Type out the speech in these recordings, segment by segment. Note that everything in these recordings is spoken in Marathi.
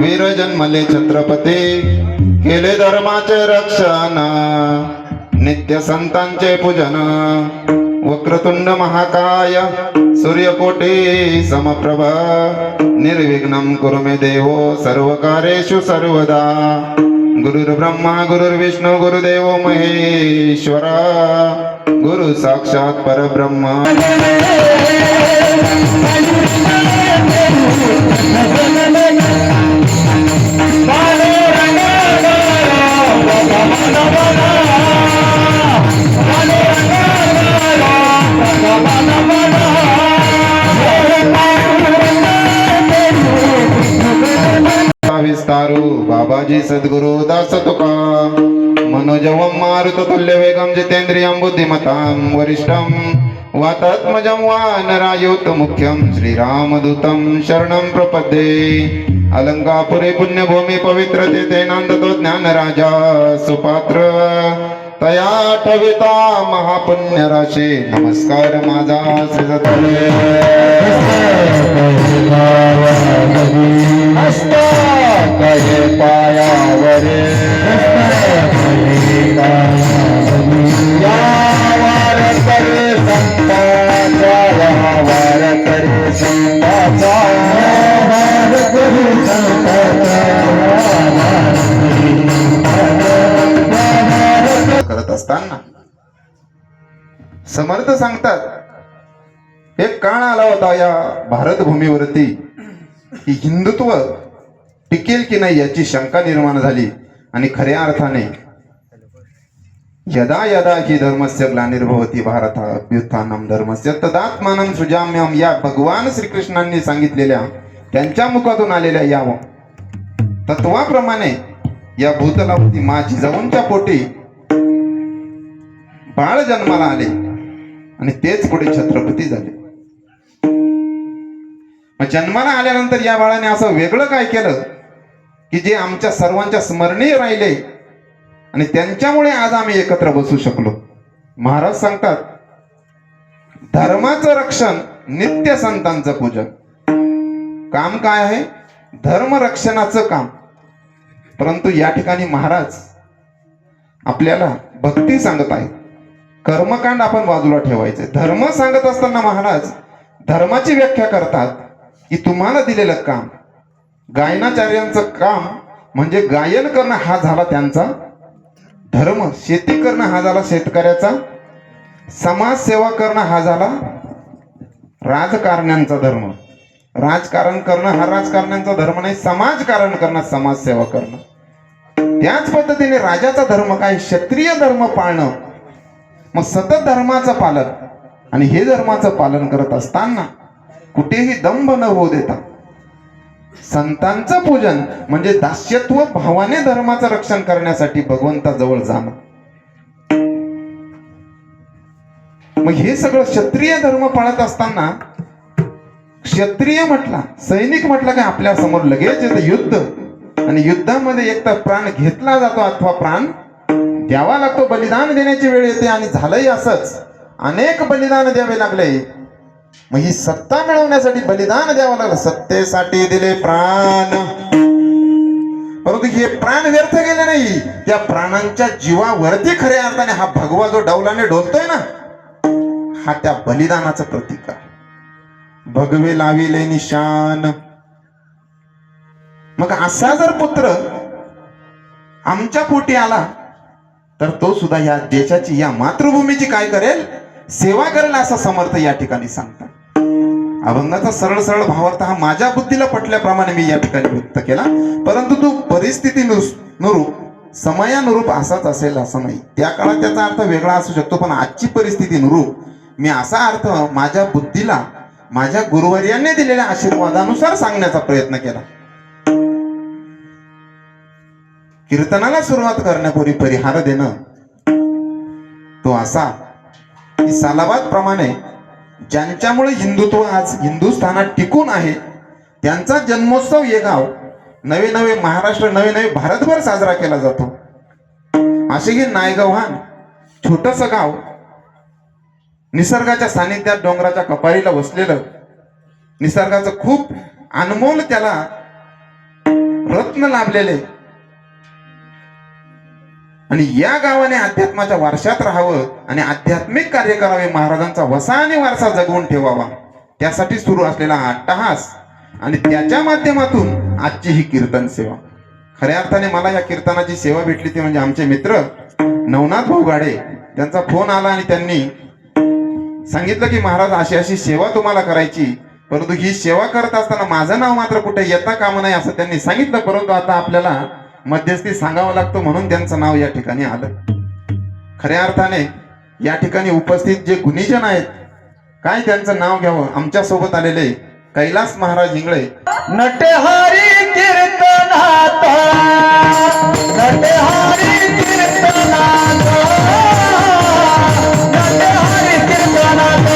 वीर जन्मले छत्रपती केले धर्माचे रक्षण नित्य संतांचे पूजन वक्रतुंड महाकाय सूर्यकोटी समप्रभ निर्विघ्नं कुरु मे देवो सर्वकार्येषु सर्वदा गुरुर्ब्रह्मा गुरुर्विष्णु गुरुदेवो महेश्वरा गुरु साक्षात् परब्रह्म विस्तारू बाबाजी सद्गुरु दास तुका मनोजवं मारुततुल्य वेगं जितेन्द्रियं बुद्धिमतां वरिष्ठं वातात्मजं वानरायुत मुख्यं श्रीरामदूतं शरणं प्रपद्ये अलंकापुरी पुण्यभूमी पवित्र तेथे नांदतो ज्ञानराजा सुपात्र तया ठविता महापुण्य राशी नमस्कार माझा श्री कहे पायावरे यावर करे संताचा यावर करे संताचा यावर करे संताचा करत असताना समर्थ सांगतात एक काळ आला होता या भारत भूमीवरती की हिंदुत्व टिकेल की नाही याची शंका निर्माण झाली आणि खऱ्या अर्थाने यदा यदा ही धर्मस्य ग्लानिर्भवती भारत अभ्युत्थानम धर्मस्य तदात्मानं सृजाम्यम या भगवान श्रीकृष्णांनी सांगितलेल्या त्यांच्या मुखातून आलेल्या या तत्वाप्रमाणे या भूतलावरती माझी जिजाऊंच्या पोटी बाळ जन्माला आले आणि तेच पुढे छत्रपती झाले. मग जन्माला आल्यानंतर या बाळाने असं वेगळं काय केलं की जे आमच्या सर्वांच्या स्मरणीय राहिले आणि त्यांच्यामुळे आज आम्ही एकत्र बसू शकलो. महाराज सांगतात धर्माचं रक्षण नित्य संतांचं पूजन. काम काय आहे? धर्म रक्षणाचं काम. परंतु या ठिकाणी महाराज आपल्याला भक्ती सांगत आहेत. कर्मकांड आपण बाजूला ठेवायचे. धर्म सांगत असताना महाराज धर्माची व्याख्या करतात की तुम्हाला दिलेलं काम, गायनाचार्यांचं काम म्हणजे गायन करणं हा झाला त्यांचा धर्म, शेती करणं हा झाला शेतकऱ्याचा, समाजसेवा करणं हा झाला राजकारण्यांचा धर्म. राजकारण करणं हा राजकारण्यांचा धर्म नाही, समाजकारण करणं, समाजसेवा करणं. त्याच पद्धतीने राजाचा धर्म काय? क्षत्रिय धर्म पाळणं. मग सतत धर्माचं पालन आणि हे धर्माचं पालन करत असताना कुठेही दंभ न होऊ देता संतांचं पूजन म्हणजे दास्यत्व भावाने धर्माचं रक्षण करण्यासाठी भगवंताजवळ जाणं. मग हे सगळं क्षत्रिय धर्म पाळत असताना क्षत्रिय म्हटला, सैनिक म्हटला काय आपल्या समोर लगेच येतं युद्ध आणि युद्धामध्ये एक तर प्राण घेतला जातो अथवा प्राण द्यावा लागतो. बलिदान देण्याची वेळ येते आणि झालंही असंच. अनेक बलिदान द्यावे लागले. मग ही सत्ता मिळवण्यासाठी बलिदान द्यावं लागलं. सत्तेसाठी दिले प्राण, परंतु हे प्राण व्यर्थ गेले नाही. त्या प्राणांच्या जीवावरती खऱ्या अर्थाने हा भगवा जो डौलाने डोलतोय ना हा त्या बलिदानाचं प्रतीक आहे. भगवे लाविले निशान. मग असा जर पुत्र आमच्या पोटी आला तर तो सुद्धा या देशाची, या मातृभूमीची काय करेल? सेवा करेल असं समर्थ या ठिकाणी सांगतात. अभंगाचा सरळ सरळ भावार्थ हा माझ्या बुद्धीला पटल्याप्रमाणे मी या ठिकाणी व्यक्त केला. परंतु तो परिस्थिती नुरूप, समयानुरूप असाच असेल असं नाही. त्या काळात त्याचा अर्थ वेगळा असू शकतो, पण आजची परिस्थिती नुरूप मी असा अर्थ माझ्या बुद्धीला माझ्या गुरुवर्यांनी दिलेल्या आशीर्वादानुसार सांगण्याचा प्रयत्न केला. कीर्तनाला सुरुवात करण्यापूर्वी परिहार देणं तो असा की सालाबाद प्रमाणे ज्यांच्यामुळे हिंदुत्व आज हिंदुस्थानात टिकून आहे त्यांचा जन्मोत्सव ये गाव नवे नवे महाराष्ट्र, नवे नवे भारतभर साजरा केला जातो. असे हे नायगव्हाण छोटस गाव निसर्गाच्या सानिध्यात डोंगराच्या कपारीला वसलेलं, निसर्गाचं खूप अनमोल त्याला रत्न लाभलेले आणि या गावाने अध्यात्माच्या वारशात राहावं आणि आध्यात्मिक कार्य करावे, महाराजांचा वसा आणि वारसा जगवून ठेवावा, त्यासाठी सुरू असलेला हा अट्टहास आणि त्याच्या माध्यमातून आजची ही कीर्तन सेवा. खऱ्या अर्थाने मला या कीर्तनाची सेवा भेटली ती म्हणजे आमचे मित्र नवनाथ भाऊ गाडे. त्यांचा फोन आला आणि त्यांनी सांगितलं की महाराज अशी अशी सेवा तुम्हाला करायची, परंतु ही सेवा करत असताना माझं नाव मात्र कुठे येता कामा नाही असं त्यांनी सांगितलं. परंतु आता आपल्याला मध्यस्थी सांगावं लागतं म्हणून त्यांचं नाव या ठिकाणी आलं. खऱ्या अर्थाने या ठिकाणी उपस्थित जे गुणीजन आहेत, काय त्यांचं नाव घ्यावं, आमच्या सोबत आलेले कैलास महाराज इंगळे. नटहरी कीर्तनात, नटहरी कीर्तनात, नटहरी कीर्तनात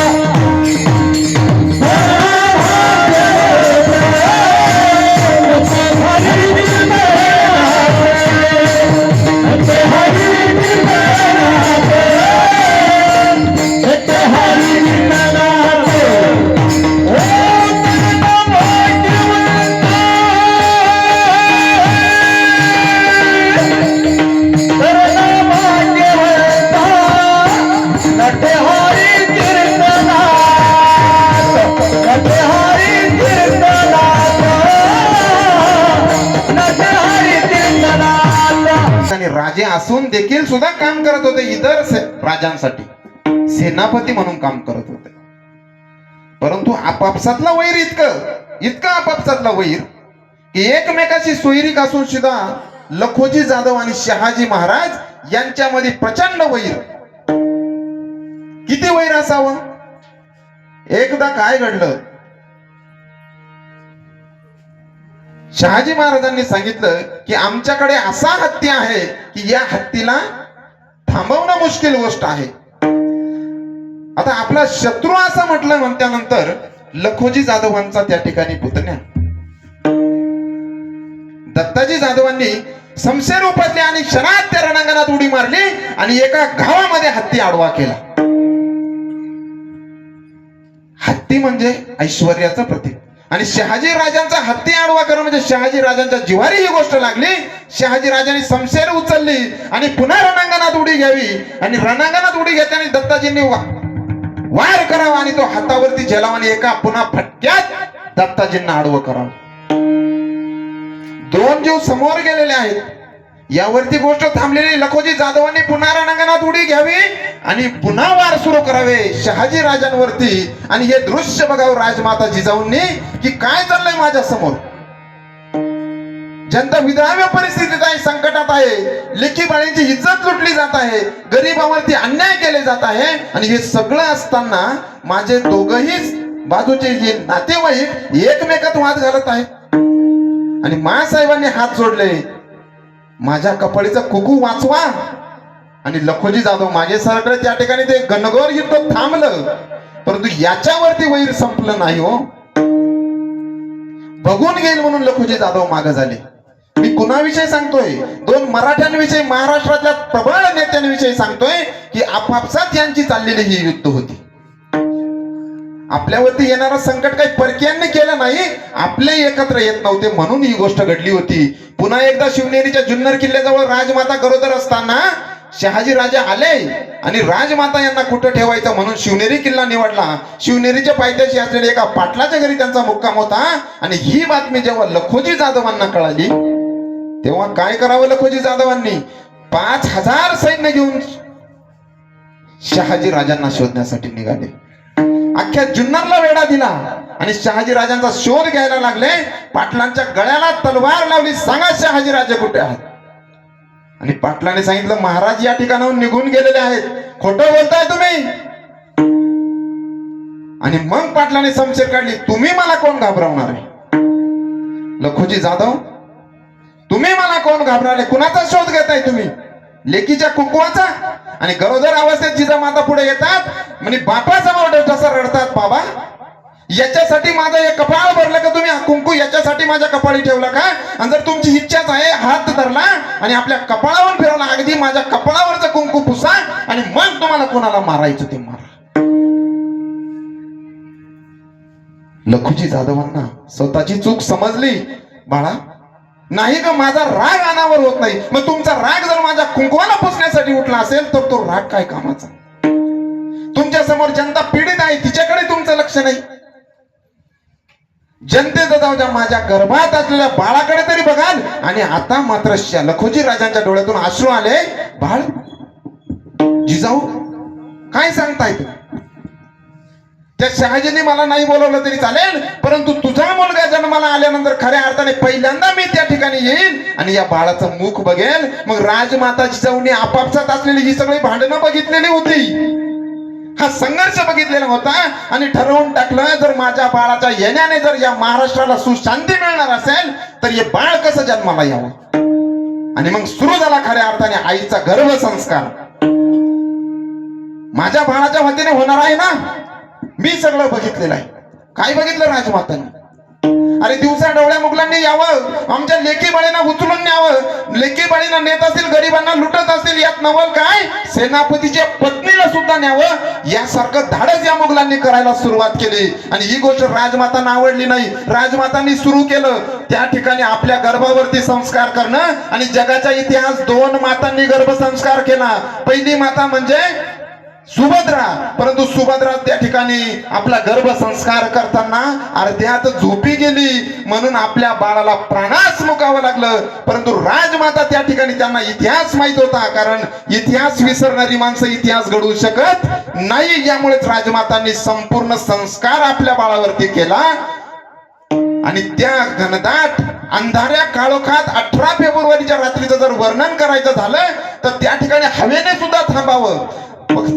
राजे असून देखील सुद्धा काम करत होते इतर राजांसाठी, सेनापती म्हणून काम करत होते. परंतु आपापसातला वैर इतका आपापसातला वैर की एकमेकाची सोयरीक असून सुद्धा लखोजी जाधव आणि शहाजी महाराज यांच्यामध्ये प्रचंड वैर. किती वैर असावं. एकदा काय घडलं, शहाजी महाराजांनी सांगितलं की आमच्याकडे असा हत्ती आहे की या हत्तीला थांबवणं मुश्किल गोष्ट आहे. आता आपला शत्रू असं म्हटलं म्हणल्यानंतर लखोजी जाधवांचा त्या ठिकाणी पुतण्या दत्ताजी जाधवांनी शमशेर उपटले आणि क्षणात त्या रणांगणात उडी मारली आणि एका गावामध्ये हत्ती आडवा केला. हत्ती म्हणजे ऐश्वर्याचं प्रतीक आणि शहाजी राजांचा हत्ती आडवा करणं म्हणजे शहाजी राजांच्या जिव्हारी ही गोष्ट लागली. शहाजी राजांनी शमशेर उचलली आणि पुन्हा रणांगणात उडी घ्यावी आणि रणांगणात उडी घेताना दत्ताजींनी वार करावा आणि तो हातावरती झेलावा आणि एका पुन्हा फटक्यात दत्ताजींना आडवं करावं. दोन जीव समोर गेलेले आहेत. यावरती गोष्ट थांबलेली. लखोजी जाधवांनी पुन्हा रणांगणात उडी घ्यावी आणि पुन्हा वार सुरू करावे शहाजी राजांवरती. आणि हे दृश्य बघावं राजमाता जिजाऊंनी की काय चाललंय माझ्या समोर. जनता विधाव्य परिस्थितीत आहे, संकटात आहे, लेखी बाळींची इज्जत लुटली जात आहे, गरीबावरती अन्याय केले जात आहे. आणि हे सगळं असताना माझे दोघही बाजूचे हे नातेवाईक एकमेकात वाद घालत आहेत. आणि मासाहेबांनी हात जोडले, माझ्या कपाळीचा कुकू वाचवा. आणि लखोजी जाधव मागे सरकडे. त्या ठिकाणी ते गणगौर युद्ध थांबलं, परंतु याच्यावरती वैर संपलं नाही हो. बघून घेईल म्हणून लखोजी जाधव मागे झाले. मी कुणाविषयी सांगतोय, दोन मराठ्यांविषयी, महाराष्ट्रातल्या प्रबळ नेत्यांविषयी सांगतोय की आपापसात यांची चाललेली ही युद्ध होती. आपल्यावरती येणारं संकट काही परकीयांनी केलं नाही, आपले एकत्र येत नव्हते म्हणून ही गोष्ट घडली होती. पुन्हा एकदा शिवनेरीच्या जुन्नर किल्ल्याजवळ राजमाता गरोदर असताना शहाजी राजे आले आणि राजमाता यांना कुठं ठेवायचं म्हणून शिवनेरी किल्ला निवडला. शिवनेरीच्या पायथ्याशी असलेल्या एका पाटलाच्या घरी त्यांचा मुक्काम होता. आणि ही बातमी जेव्हा लखोजी जाधवांना कळाली तेव्हा काय करावं लखोजी जाधवांनी, 5000 सैन्य घेऊन शहाजी राजांना शोधण्यासाठी निघाले. अख्ख्या जुन्नरला वेढा दिला आणि शहाजी राजांचा शोध घ्यायला लागले. पाटलांच्या गळ्याला तलवार लावली, सांगा शहाजी राजे कुठे आहात. आणि पाटलाने सांगितलं महाराज या ठिकाणाहून निघून गेलेले आहेत, खोटं बोलताय तुम्ही. आणि मग पाटलाने शमशेर काढली, तुम्ही मला कोण घाबरवणार आहे. लखोजी जाधव, तुम्ही मला कोण घाबरवले, कुणाचा शोध घेताय तुम्ही, लेकीच्या कुंकवाचा. आणि गरोदर अवस्थेत जिजामाता पुढे येतात म्हणजे बापासमोर तसं रडतात, बाबा याच्यासाठी माझं हे कपाळ भरलं का तुम्ही, कुंकू याच्यासाठी माझ्या कपाळी ठेवला का. आणि जर तुमची इच्छाच आहे हात धरला आणि आपल्या कपाळावर फिरवला, अगदी माझ्या कपाळावरचं कुंकू पुसा आणि मग तुम्हाला कोणाला मारायचं ते मारा. लखोजी जाधवांना स्वतःची चूक समजली. बाळा नाही का, माझा राग अनावर होत नाही. मग तुमचा राग जर माझ्या कुंकवाला पुसण्यासाठी उठला असेल तर तो राग काय कामाचा. तुमच्या समोर जनता पीडित आहे, तिच्याकडे तुमचं लक्ष नाही. जनतेचं जाऊ द्या, माझ्या गर्भात असलेल्या बाळाकडे तरी बघाल. आणि आता मात्र लखोजी राजांच्या डोळ्यातून अश्रू आले. बाळ, जिजाऊ काय सांगताय तुम्ही. त्या शहाजीने मला नाही बोलवलं तरी चालेल, परंतु तुझा मुलगा जन्माला आल्यानंतर खऱ्या अर्थाने पहिल्यांदा मी त्या ठिकाणी येईल आणि या बाळाचं मुख बघेल. मग राजमाता जिजाऊने आपापसात असलेली ही सगळी भांडणं बघितलेली होती, हा संघर्ष बघितलेला होता. आणि ठरवून टाकलं, जर माझ्या बाळाच्या येण्याने जर या महाराष्ट्राला सुशांती मिळणार असेल तर हे बाळ कसं जन्माला यावं. आणि मग सुरू झाला खऱ्या अर्थाने आईचा गर्भसंस्कार. माझ्या बाळाच्या वतीने होणार आहे ना, मी सगळं बघितलेलं आहे. काय बघितलं राजमातांनी, अरे दिवसा डोळ्या मुघलांनी यावं, आमच्या लेकी बाळींना उचलून न्यावं, लेकी बाळींना नेत असतील, गरिबांना लुटत असतील, यात नवल काय, सेनापतीच्या पत्नीला सुद्धा न्यावं, यासारखं धाडस या मुघलांनी करायला सुरुवात केली. आणि ही गोष्ट राजमातांना आवडली नाही. राजमातांनी सुरू केलं त्या ठिकाणी आपल्या गर्भावरती संस्कार करणं. आणि जगाचा इतिहास 2 मातांनी गर्भसंस्कार केला. पहिली माता म्हणजे सुभद्रा. परंतु सुभद्रा त्या ठिकाणी आपला गर्भसंस्कार करताना अर्ध्यात झोपी गेली म्हणून आपल्या बाळाला प्राणास मुकावं लागलं. परंतु राजमाता त्या ठिकाणी त्यांना इतिहास माहित होता, कारण इतिहास विसरणारी माणसं इतिहास घडवू शकत नाही. यामुळेच राजमातांनी संपूर्ण संस्कार आपल्या बाळावरती केला. आणि त्या घनदाट अंधाऱ्या काळोखात 18 फेब्रुवारीच्या रात्रीचं जर वर्णन करायचं झालं तर त्या ठिकाणी हवेने सुद्धा थांबावं.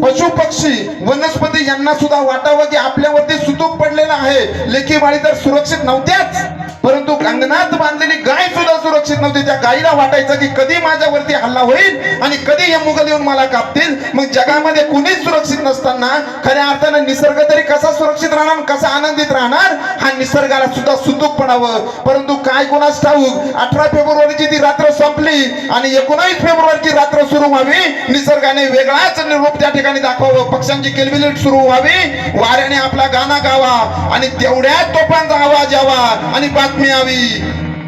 पशु पक्षी वनस्पती यांना सुद्धा वाटावं की आपल्यावरती सुतूक पडलेला आहे. लेकी बाळी तर सुरक्षित नव्हत्याच, परंतु अंगणात बांधलेली गाय सुद्धा सुरक्षित नव्हती. त्या गायीला वाटायचं की कधी माझ्यावरती हल्ला होईल आणि कधी हे मुघल येऊन मला कापतील. मग जगामध्ये कुणीच सुरक्षित नसताना खऱ्या अर्थानं निसर्ग तरी कसा सुरक्षित राहणार, कसा आनंदित राहणार, हा निसर्गाला सुद्धा सुतूक पडावं. परंतु काय कोणास ठाऊक 18 फेब्रुवारीची ती रात्र संपली आणि 19 फेब्रुवारीची रात्र सुरू व्हावी. निसर्गाने वेगळाच निरूप त्या ठिकाणी दाखवावं. पक्ष्यांची किलबिलाट सुरू व्हावी, वाऱ्याने आपला गाणं गावा आणि तेवढ्यात तोफांचा आवाज यावा आणि बातमी यावी,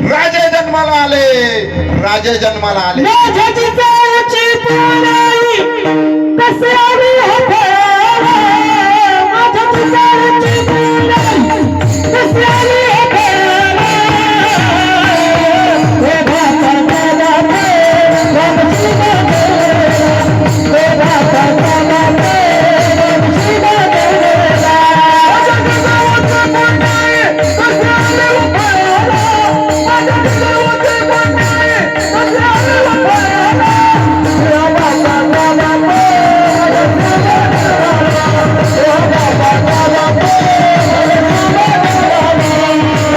राजे जन्माला आले, राजे जन्माला आले. माझ्याची जायची पुराई कसे आली हफाला, माझ्याची जायची पुराई कसे आली हफाला. हे भाता दादा पे रामची बाबा, हे भाता दादा पे रामची बाबा.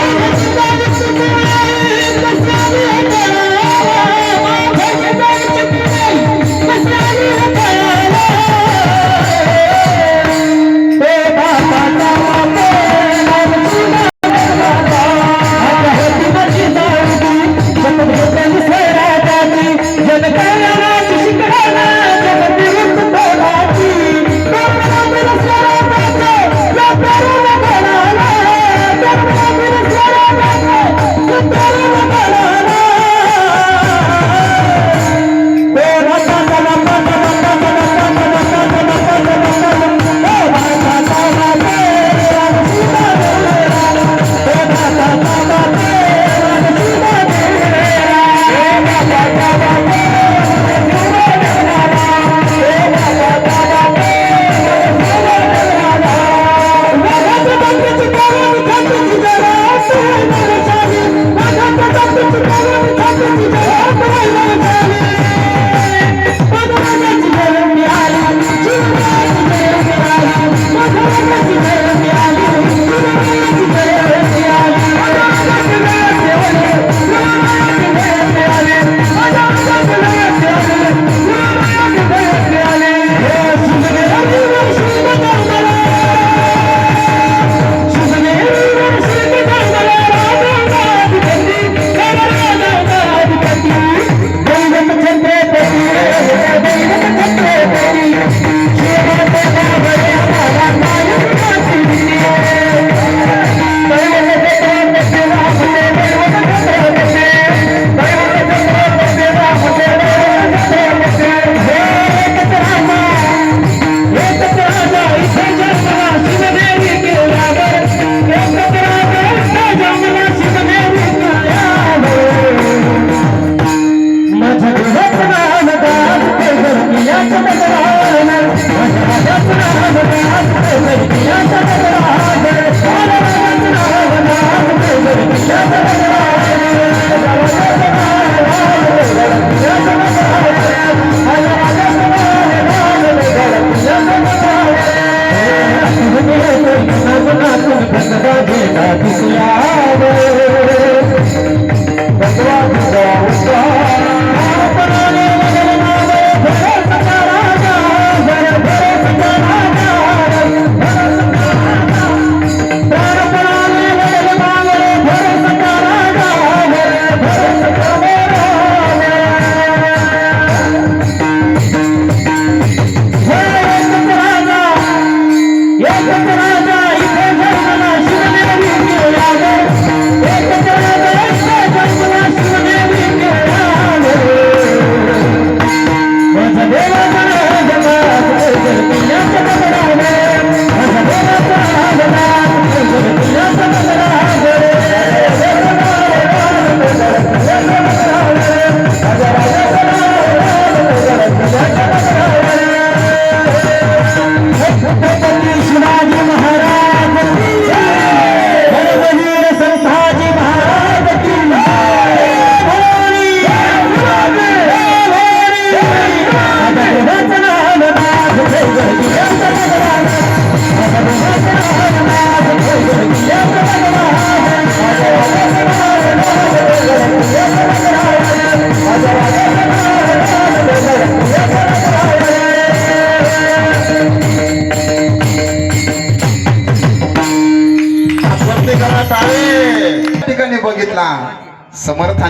माझ्याची जायची पुराई कसे आली हफाला, माझ्याची जायची पुराई कसे आली हफाला. हे भाता दादा पे रामची बाबा, हे भाता दादा पे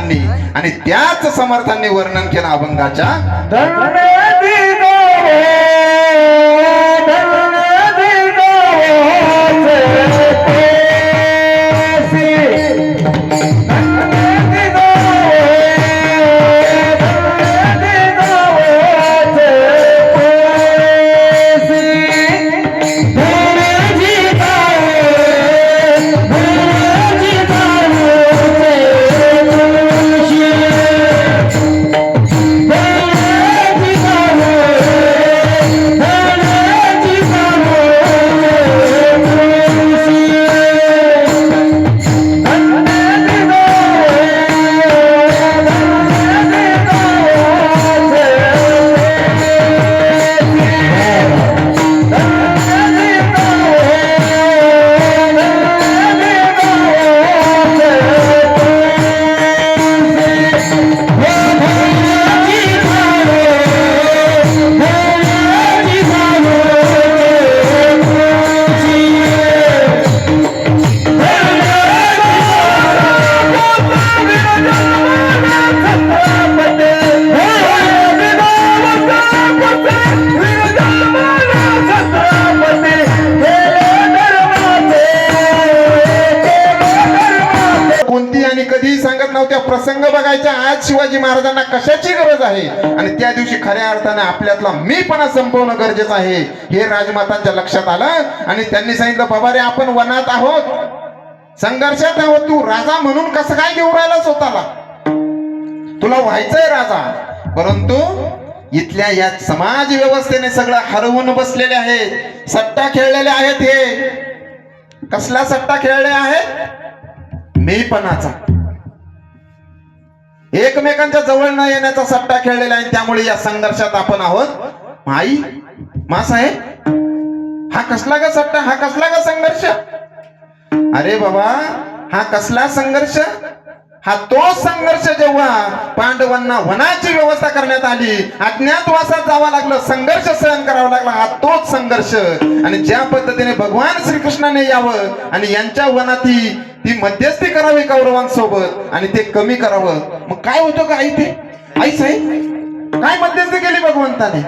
समर्थांनी, आणि त्याच समर्थांनी वर्णन केलं अभंगाच्या. कधी सांगत नव्हत्या प्रसंग बघायच्या. आज शिवाजी महाराजांना कशाची गरज आहे, आणि त्या दिवशी खऱ्या अर्थाने आपल्यातला मीपणा संपवणं गरजेचं आहे हे राजमातांच्या लक्षात आलं. आणि त्यांनी सांगितलं, बाबा रे, आपण वनात आहोत, संघर्षात आहोत, तू राजा म्हणून कसं काय घेऊन राहिला स्वतःला? तुला व्हायचंय राजा, परंतु इथल्या या समाज व्यवस्थेने सगळं हरवून बसलेले आहेत, सट्टा खेळलेले आहेत. हे कसला सट्टा खेळले आहेत? मीपणाचा, एकमेकांच्या जवळ न येण्याचा सट्टा खेळलेला आहे. त्यामुळे या संघर्षात आपण आहोत. आई मासाहेब, हा कसला का सट्टा, हा कसला का संघर्ष? अरे बाबा, हा कसला संघर्ष? हा तो संघर्ष जेव्हा पांडवांना वनाची व्यवस्था करण्यात आली, अज्ञातवासात जावं लागलं, संघर्ष सहन करावा लागला, हा तोच संघर्ष. आणि ज्या पद्धतीने भगवान श्रीकृष्णाने यावं आणि यांच्या वनाती ती मध्यस्थी करावी कौरवांसोबत, आणि ते कमी करावं, मग काय होतं का आई? ते आई साहेब काय मध्यस्थी केली भगवंताने?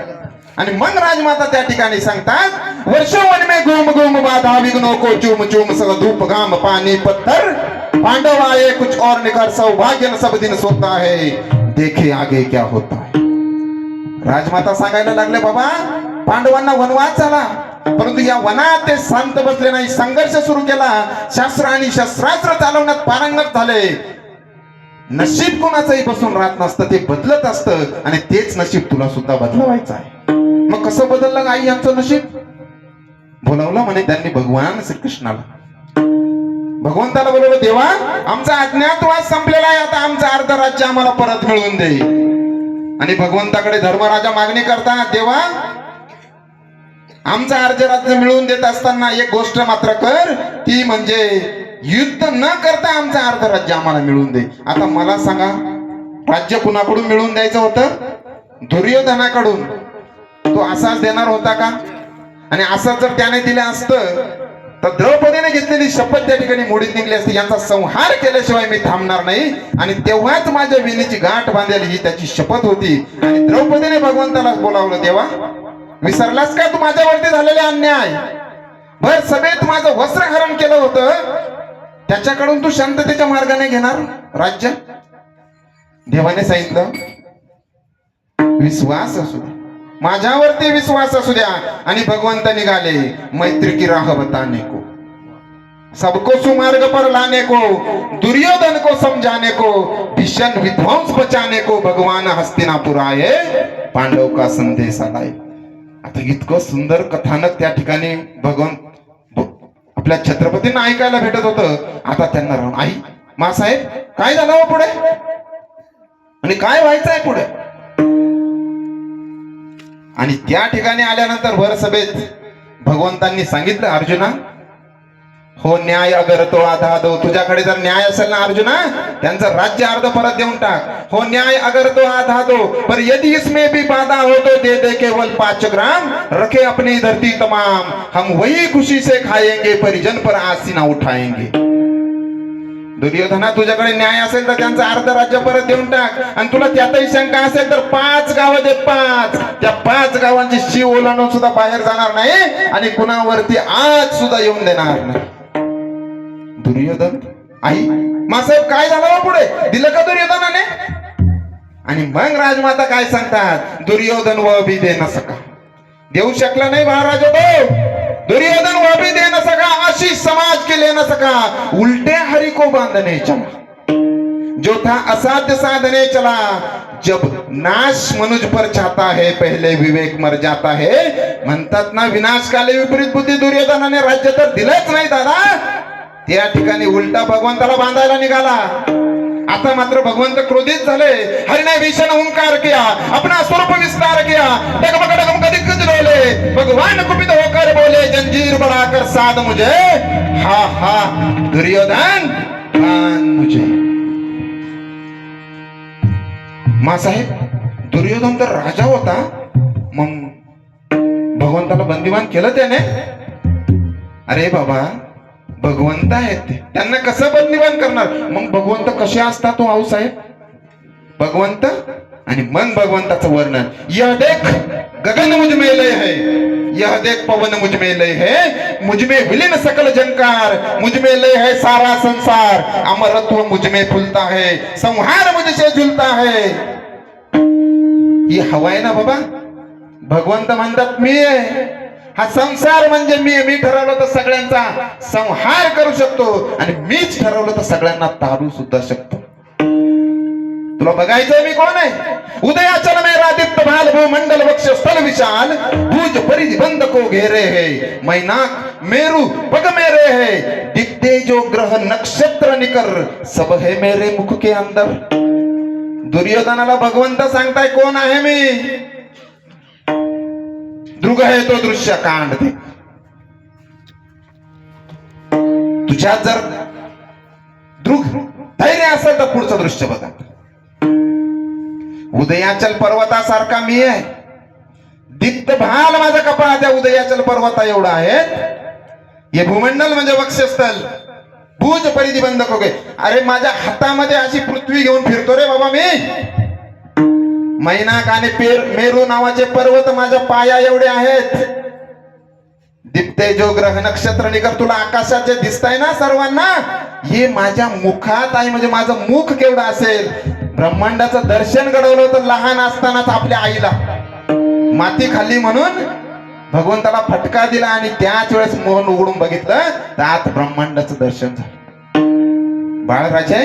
आणि मग राजमाता त्या ठिकाणी सांगतात, वर्षो वन में घूम घूम बाधा विघ्नो को चूम चूम सब धूप घाम पानी पत्थर, पांडव आए कुछ और निकर सौभाग्य न सब दिन सोता है, देखे आगे क्या होता है. राजमाता सांगायला लागले, बाबा पांडवांना वनवास झाला, परंतु या वनात ते शांत बसले नाही, संघर्ष सुरू केला, शास्त्र आणि शस्त्रास्त्र चालवण्यात पारंगत झाले. नशीब कोणाचंही बसून राहत नसतं, ते बदलत असतं, आणि तेच नशीब तुला सुद्धा बदलवायचं आहे. मग कसं बदललं आई यांचं नशीब? बोलावलं म्हणे त्यांनी भगवान श्रीकृष्णाला. भगवंताला बोलवलं, देवा आमचा अज्ञातवास संपलेला आहे, आता आमचं अर्ध राज्य आम्हाला परत मिळवून दे. आणि भगवंताकडे धर्मराजा मागणी करतात, देवा आमचं अर्ध राज्य मिळवून देत असताना एक गोष्ट मात्र कर, ती म्हणजे युद्ध न करता आमचं अर्ध राज्य आम्हाला मिळवून दे. आता मला सांगा, राज्य कुणाकडून मिळवून द्यायचं होतं? दुर्योधनाकडून. तो असाच देणार होता का? आणि असं जर त्याने दिलं असतं तर द्रौपदीने घेतलेली शपथ त्या ठिकाणी मोडीत निघली असती, यांचा संहार केल्याशिवाय मी थांबणार नाही, आणि तेव्हाच माझ्या विणीची गाठ बांधेल, ही त्याची शपथ होती. आणि द्रौपदीने भगवंताला बोलावलं, देवा विसरलास का तू माझ्यावरती झालेले अन्याय? भर सभेत माझं वस्त्रहरण केलं होतं, त्याच्याकडून तू शांततेच्या मार्गाने घेणार राज्य? देवाने सांगितलं, विश्वास असू द्या, माझ्यावरती विश्वास असू द्या. आणि भगवंत निघाले, मैत्री की राह बताने को, सबको सुमार्ग पर लाने को, दुर्योधन को समझाने को, भीषण विध्वंस बचाने को भगवान हस्तिनापुर आए, पांडव का संदेश आलाय. आता इतकं सुंदर कथानक त्या ठिकाणी भगवंत आपल्या छत्रपतींना ऐकायला भेटत होतं. आता त्यांना राहून, आई मासाहेब काय झालं हो पुढे, आणि काय व्हायचंय पुढे? आणि त्या ठिकाणी आल्यानंतर भर सभेत भगवंतांनी सांगितलं, अर्जुना हो न्याय अगर तो आधा दो, तुझ्याकडे जर न्याय असेल ना अर्जुना, त्यांचं राज्य अर्ध परत देऊन टाक. हो न्याय अगर तो आधा दो, पर यदि इसमें भी बाधा हो तो दे दे केवल 5 ग्राम, रखे अपनी धरती तमाम, हम वही खुशी से खाएंगे, परिजन पर आसीना उठाएंगे. दुर्योधना, तुझ्याकडे न्याय असेल तर त्यांचं अर्ध राज्य परत देऊन टाक, आणि तुला त्यातही शंका असेल तर 5 गावं दे, 5. त्या 5 गावांची शिव ओलांडून सुद्धा बाहेर जाणार नाही आणि कुणावरती आज सुद्धा येऊन देणार नाही. दुर्योधन, आई मासाहेब काय झालं हो पुढे, दिलं का दुर्योधनाने? आणि मग राजमाता काय सांगतात, दुर्योधन व भी दे न सका, देऊ शकला नाही महाराज तो. दुर्योधन वो भी दे न सका, आशीष समाज के ले न सका, उल्टे हरि को बांधने चला, जो था असाध्य साधने चला, जब नाश मनुज पर चाहता है पहले विवेक मर जाता है. म्हणतात ना, विनाशकाले विपरीत बुद्धी. दुर्योधनाने राज्य तर दिलंच नाही दादा, त्या ठिकाणी उलटा भगवंताला बांधायला निघाला. आता मात्र भगवंत क्रोधित झाले. हरिने भीषण हुंकार किया, अपना स्वरूप विस्तार किया, डगमग डगमग दिग्गज डोले, भगवान कुपित होकर बोले, जंजीर बढ़ाकर साध मुझे, हा हा दुर्योधन बांध मुझे. मासाहेब, दुर्योधन तर राजा होता, मग भगवंताला बंदिवान केलं त्याने? अरे बाबा, भगवंत आहेत ते, त्यांना कसं बंदिवान करणार? मग भगवंत कसे असतात तो आऊसाहेब? भगवंत आणि मग भगवंताचं वर्णन, यह देख गगन मुझ में लय है, यह देख पवन मुझ में लय है, मुझ में विलीन सकल जंकार, मुझ में लय है सारा संसार, अमरत्व मुझ में फुलता है, संहार मुझसे झुलता है. ही हवा आहे ना बाबा. भगवंत म्हणतात मी आहे, हा संसार म्हणजे मी ठरवलं तर सगळ्यांचा संहार करू शकतो, आणि मीच ठरवलं तर सगळ्यांना तारू सुद्धा शकतो. तुला बघायचंय मी कोण आहे? उदयाचल मेरा दिप्त भाल भूमंडल वक्ष स्थल विशाल, भुज परिधि बंद को घेरे है, मैनाक मेरु पग मेरे है, दिखते जो ग्रह नक्षत्र निकर, सब है मेरे मुख के अंदर. दुर्योधनाला भगवंत सांगताय कोण आहे मी? दृग है तो दृश्य कांड दे. तुझ्यात जर दृग धैर्य असेल तर पुढचं दृश्य बघा. उदयाचल पर्वतासारखा मी आहे, दीप्त भाल माझा कपाळ त्या उदयाचल पर्वता एवढा आहे. हे भूमंडल म्हणजे वक्षस्थल, भुज परिधि बंद को गे. अरे माझ्या हातामध्ये अशी पृथ्वी घेऊन फिरतो रे बाबा मी. मैनाक आणि मेरू नावाचे पर्वत माझ्या पाया एवढे आहेत. दिप्ते जो ग्रह नक्षत्र निकर, तुला आकाशाचे दिसताय ना सर्वांना, हे माझ्या मुखात आहे. म्हणजे माझं मुख केवढं असेल. ब्रह्मांडाचं दर्शन घडवलं होतं लहान असतानाच आपल्या आईला, माती खाल्ली म्हणून भगवंताला फटका दिला, आणि त्याच वेळेस मोहन उघडून बघितलं तर आत ब्रह्मांडाचं दर्शन झालं. बाळराजे,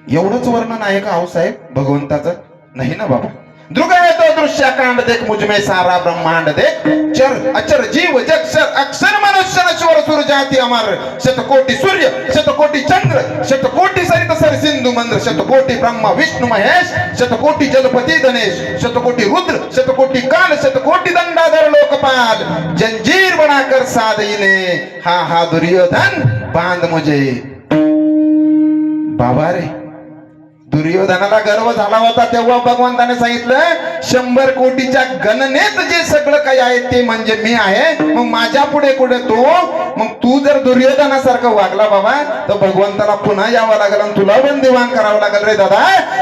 एवढंच वर्णन आहे का आऊसाहेब भगवंताचं? नाही ना बाबा. दृग है तो दृश्य कांड देख, मुझ में सारा ब्रह्मांड देख, चर अचर जीव जक्षर अक्षर मनुष्य नश्वर सुर जाति अमर, शतकोटि सूर्य शतकोटि चंद्र शतकोटि सरित सर सिंधु मंद्र, शतकोटि ब्रह्मा विष्णु महेश, शतकोटि जलपति गणेश, शतकोटि रुद्र शतकोटि काल, शतकोटि दंडाधर लोकपाल, जंजीर बनाकर साध इने, हा हा दुर्योधन बांध मुझे. बाबा रे, दुर्योधनाला गर्व झाला होता तेव्हा भगवंताने सांगितलं 100 कोटीच्या गणनेत जे सगळं काही आहे ते म्हणजे मी आहे. मग माझ्या पुढे कुठे तो? मग तू जर दुर्योधनासारखं वागला बाबा तर भगवंताला पुन्हा यावं लागेल आणि तुला बंदिवान करावं लागेल रे दादा.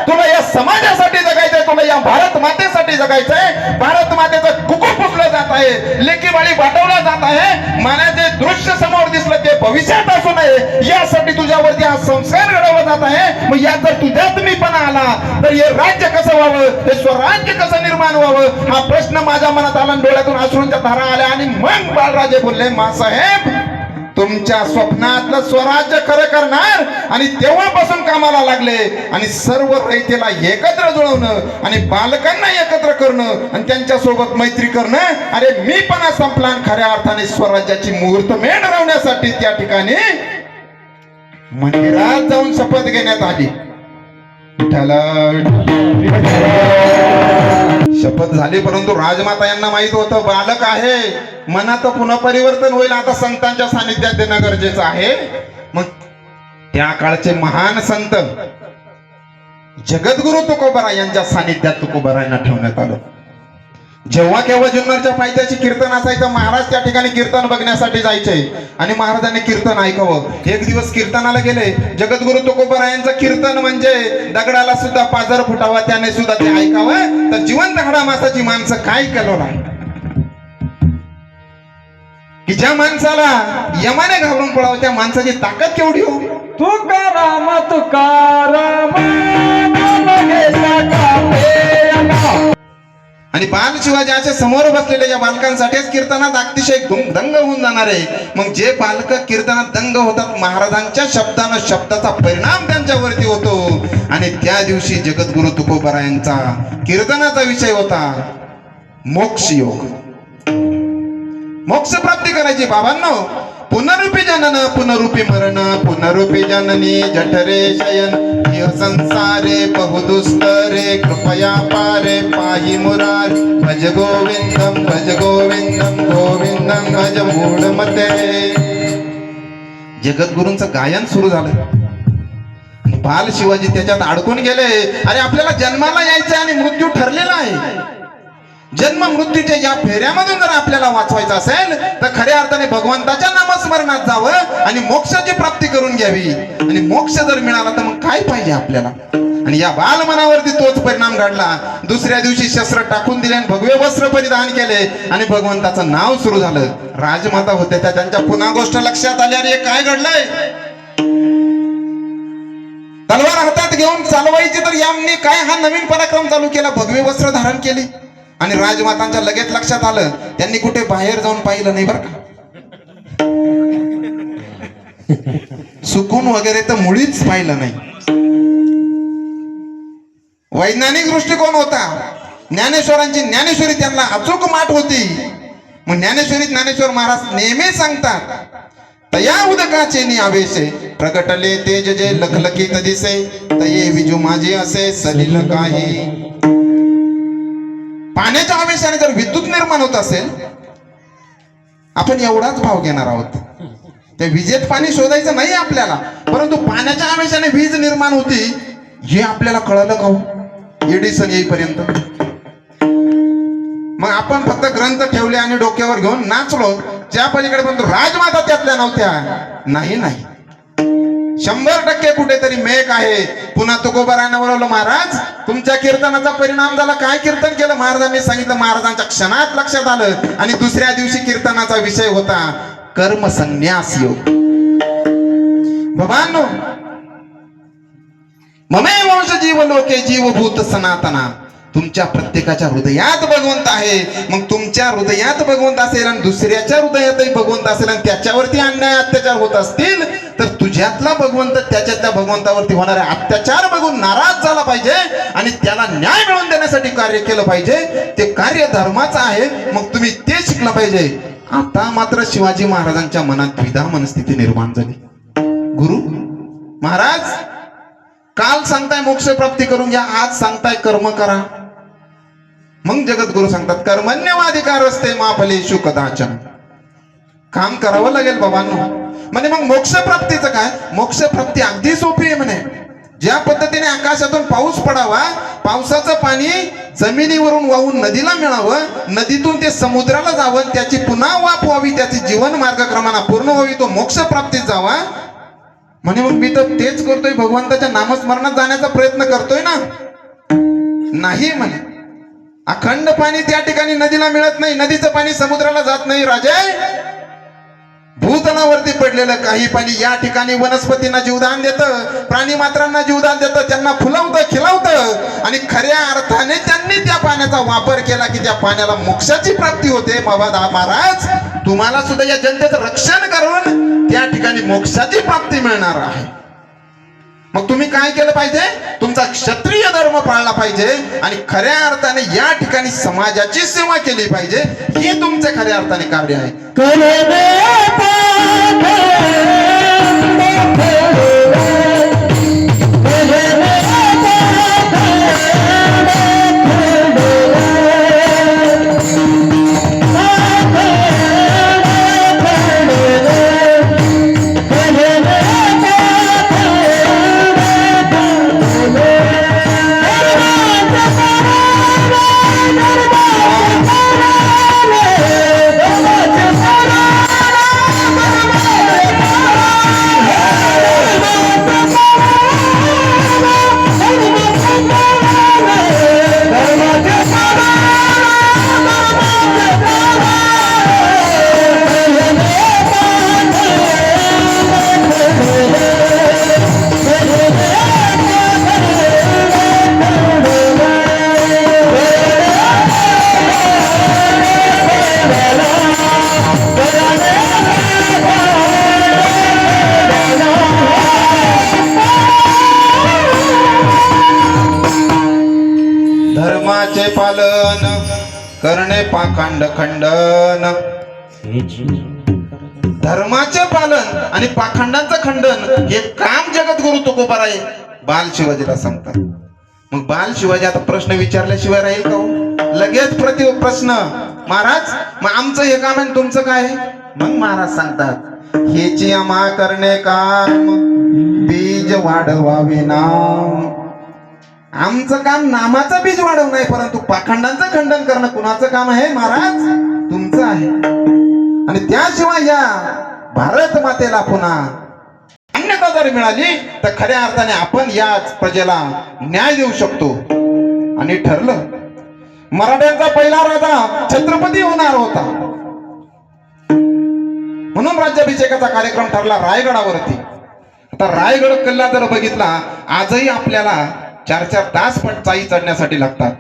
तुला या समाजासाठी जगायचंय, तुला या भारत मातेसाठी जगायचंय. भारत मातेचं कुकू पुसलं जात आहे, लेकीबाळी वाटवला जात आहे. मला जे दृश्य समोर दिसलं ते भविष्यात असू नये यासाठी तुझ्यावरती हा संस्कार घडवला जात आहे. मग यात जर तुझ्यात मी पण आला तर हे राज्य कसं व्हावं, हे स्वराज्य कसं निर्माण व्हावं हा प्रश्न माझ्या मनात आला. डोळ्यातून अश्रूंच्या धारा आल्या. आणि मग बाळराजे बोलले, मासाहेब तुमच्या स्वप्नातलं स्वराज्य खरं करणार. आणि तेव्हापासून कामाला लागले आणि सर्व रयतेला एकत्र जुळवणं आणि बालकांना एकत्र करणं आणि त्यांच्या सोबत मैत्री करणं. अरे मी पण संपला. खऱ्या अर्थाने स्वराज्याची मुहूर्तमेढ रवण्यासाठी त्या ठिकाणी मंदिरात जाऊन शपथ घेण्यात आली. शपथ झाली, परंतु राजमाता यांना माहित होतं बालक आहे, मनात पुन्हा परिवर्तन होईल. आता संतांच्या सानिध्यात देणं गरजेचं आहे. मग त्या काळचे महान संत जगद्गुरु तुकोबाराय यांच्या सानिध्यात तुकोबारायांना ठेवण्यात आलं. जेव्हा केव्हा जुन्नरच्या पायथ्याशी कीर्तन असायचं, महाराज त्या ठिकाणी कीर्तन बघण्यासाठी जायचे आणि महाराजांनी कीर्तन ऐकावं. एक दिवस कीर्तनाला गेले. जगद्गुरु तुकोबारायांचं कीर्तन म्हणजे दगडाला सुद्धा पाजर फुटावा, त्याने सुद्धा ते ऐकावं. तर जिवंत हाडामासाची माणसं काय केलं नाही की ज्या माणसाला यमाने घाबरून पडावं, त्या माणसाची ताकद केवढी हो. तुकाराम तुकाराम नाम घेता कापे. आणि बाल शिवाजी असे समोर बसलेले या बालकांसाठीच कीर्तनात अतिशय दंग होऊन जाणार आहे. मग जे बालक कीर्तनात दंग होतात, महाराजांच्या शब्दानं शब्दाचा परिणाम त्यांच्यावरती होतो. आणि त्या दिवशी जगद्गुरु तुकोबारायांचा कीर्तनाचा विषय होता मोक्ष योग. मोक्ष प्राप्ती करायची बाबांनो. पुनरुपी जनन पुनरुपी मरण पुनरुपी जननी जठरे शयन इह संसारे बहुदुस्तरे कृपया पारे पाहि मुरारी भज गोविंदम गोविंदम भज मूढमते. जगद्गुरूंचं गायन सुरू झालं. बाल शिवाजी त्याच्यात अडकून गेले. अरे आपल्याला जन्माला यायचं आणि मृत्यू ठरलेला आहे. जन्म मृत्यूच्या या फेऱ्यामधून जर आपल्याला वाचवायचं असेल तर खऱ्या अर्थाने भगवंताच्या नामस्मरणात जावं आणि मोक्षाची प्राप्ती करून घ्यावी. आणि मोक्ष जर मिळाला तर मग काय पाहिजे आपल्याला. आणि या बालमनावरती तोच परिणाम घडला. दुसऱ्या दिवशी शस्त्र टाकून दिले आणि भगवे वस्त्र परिधान केले आणि भगवंताचं नाव सुरू झालं. राजमाता होत्या त्या, त्यांच्या पुन्हा गोष्ट लक्षात आली. अरे काय घडलंय. तलवार हातात घेऊन चालवायची तर यांनी काय हा नवीन पराक्रम चालू केला. भगवे वस्त्र धारण केली आणि राजमातांच्या लगेच लक्षात आलं. त्यांनी कुठे बाहेर जाऊन पाहिलं नाही बरं का. सुकून वगैरे तर मुळीच पाहिलं नाही. वैज्ञानिक दृष्टिकोन होता. ज्ञानेश्वरांची ज्ञानेश्वरी त्यांना अचूक माठ होती. मग ज्ञानेश्वर महाराज नेहमी सांगतात, तया उदकाचे नि आवेशे प्रगटले तेज जे लखलखीत दिसे तये विजू माझे असे सलिल काही. पाण्याच्या आवेशाने जर विद्युत निर्माण होत असेल, आपण एवढाच भाव घेणार आहोत. त्या विजेत पाणी शोधायचं नाही आपल्याला, परंतु पाण्याच्या आवेशाने वीज निर्माण होती हे आपल्याला कळलं का हो? एडिसन येईपर्यंत. मग आपण फक्त ग्रंथ ठेवले आणि डोक्यावर घेऊन नाचलो. त्या पलीकडे पण राजमाता त्यातल्या नव्हत्या. नाही 100% कुठेतरी मेक आहे. पुन्हा तुकोबारायांना बोलवलं, महाराज तुमच्या कीर्तनाचा परिणाम झाला. काय कीर्तन केलं. महाराजांनी सांगितलं. महाराजांच्या क्षणात लक्षात आलं. आणि दुसऱ्या दिवशी कीर्तनाचा विषय होता कर्म संन्यास योग. भवानो ममे वंश जीव लोके जीवभूत सनातना. तुमच्या प्रत्येकाच्या हृदयात भगवंत आहे. मग तुमच्या हृदयात भगवंत असेल आणि दुसऱ्याच्या हृदयातही भगवंत असेल आणि त्याच्यावरती अन्याय अत्याचार होत असतील तर तुझ्यातला भगवंत त्याच्यातल्या भगवंतावरती होणारे अत्याचार बघून नाराज झाला पाहिजे आणि त्याला न्याय मिळवून देण्यासाठी कार्य केलं पाहिजे. ते कार्य धर्माचं आहे. मग तुम्ही ते शिकलं पाहिजे. आता मात्र शिवाजी महाराजांच्या मनात द्विधा मनस्थिती निर्माण झाली. गुरु महाराज काल सांगताय मोक्ष प्राप्ती करून घ्या, आज सांगताय कर्म करा. मग जगद्गुरु सांगतात कर्मण्यवाधिकार असते माफलेषु कदाचन. काम करावं लागेल बाबांनो. म्हणजे मग मोक्ष प्राप्तीचं काय. मोक्ष प्राप्ती अगदी सोपी आहे म्हणे. ज्या पद्धतीने आकाशातून पाऊस पडावा, पावसाचं पाणी जमिनीवरून वाहून नदीला मिळावं, नदीतून ते समुद्राला जावं, त्याची पुन्हा वाफ व्हावी, त्याची जीवन मार्गक्रमणा पूर्ण व्हावी, तो मोक्ष प्राप्तीत जावा. म्हणे मग मी तर तेच करतोय, भगवंताच्या नामस्मरणात जाण्याचा प्रयत्न करतोय ना. नाही म्हणे. अखंड पाणी त्या ठिकाणी नदीला मिळत नाही. नदीचं पाणी समुद्राला जात नाही राजे. भूतलावरती पडलेलं काही पाणी या ठिकाणी वनस्पतींना जीवदान देतं, प्राणी मात्रांना जीवदान देतं, त्यांना फुलवतं खिलवतं. आणि खऱ्या अर्थाने त्यांनी त्या पाण्याचा वापर केला की त्या पाण्याला मोक्षाची प्राप्ती होते. बाबा महाराज तुम्हाला सुद्धा या जनतेचं रक्षण करून त्या ठिकाणी मोक्षाची प्राप्ती मिळणार आहे. मग तुम्ही काय केलं पाहिजे. तुमचा क्षत्रिय धर्म पाळला पाहिजे आणि खऱ्या अर्थाने या ठिकाणी समाजाची सेवा केली पाहिजे. हे तुमचे खऱ्या अर्थाने कार्य आहे. Oh, धर्माचे पालन करणे पाखंड खंडन. धर्माचे पालन आणि पाखंडांचं खंडन हे काम जगद्गुरु तुकोबाराय बाल शिवाजीला सांगतात. मग बाल शिवाजी आता प्रश्न विचारल्याशिवाय राहील का हो? लगेच प्रश्न, महाराज मग आमचं हे काम आहे तुमचं काय? मग महाराज सांगतात, हेची आम्हा करणे काम बीज वाढवावे नाम. आमचं काम नामाचं बीज वाढव नाही, परंतु पाखंडांचं खंडन करणं कुणाचं काम आहे महाराज? तुमचं आहे. आणि त्याशिवाय या भारत मातेला पुन्हा अन्यथा जर मिळाली तर खऱ्या अर्थाने आपण याच प्रजेला न्याय देऊ शकतो. आणि ठरलं, मराठ्यांचा पहिला राजा छत्रपती होणार होता. म्हणून राज्याभिषेकाचा कार्यक्रम ठरला रायगडावरती. आता रायगड किल्ला जर बघितला, आजही आपल्याला 4-4 तास पण चाई चढण्यासाठी लागतात.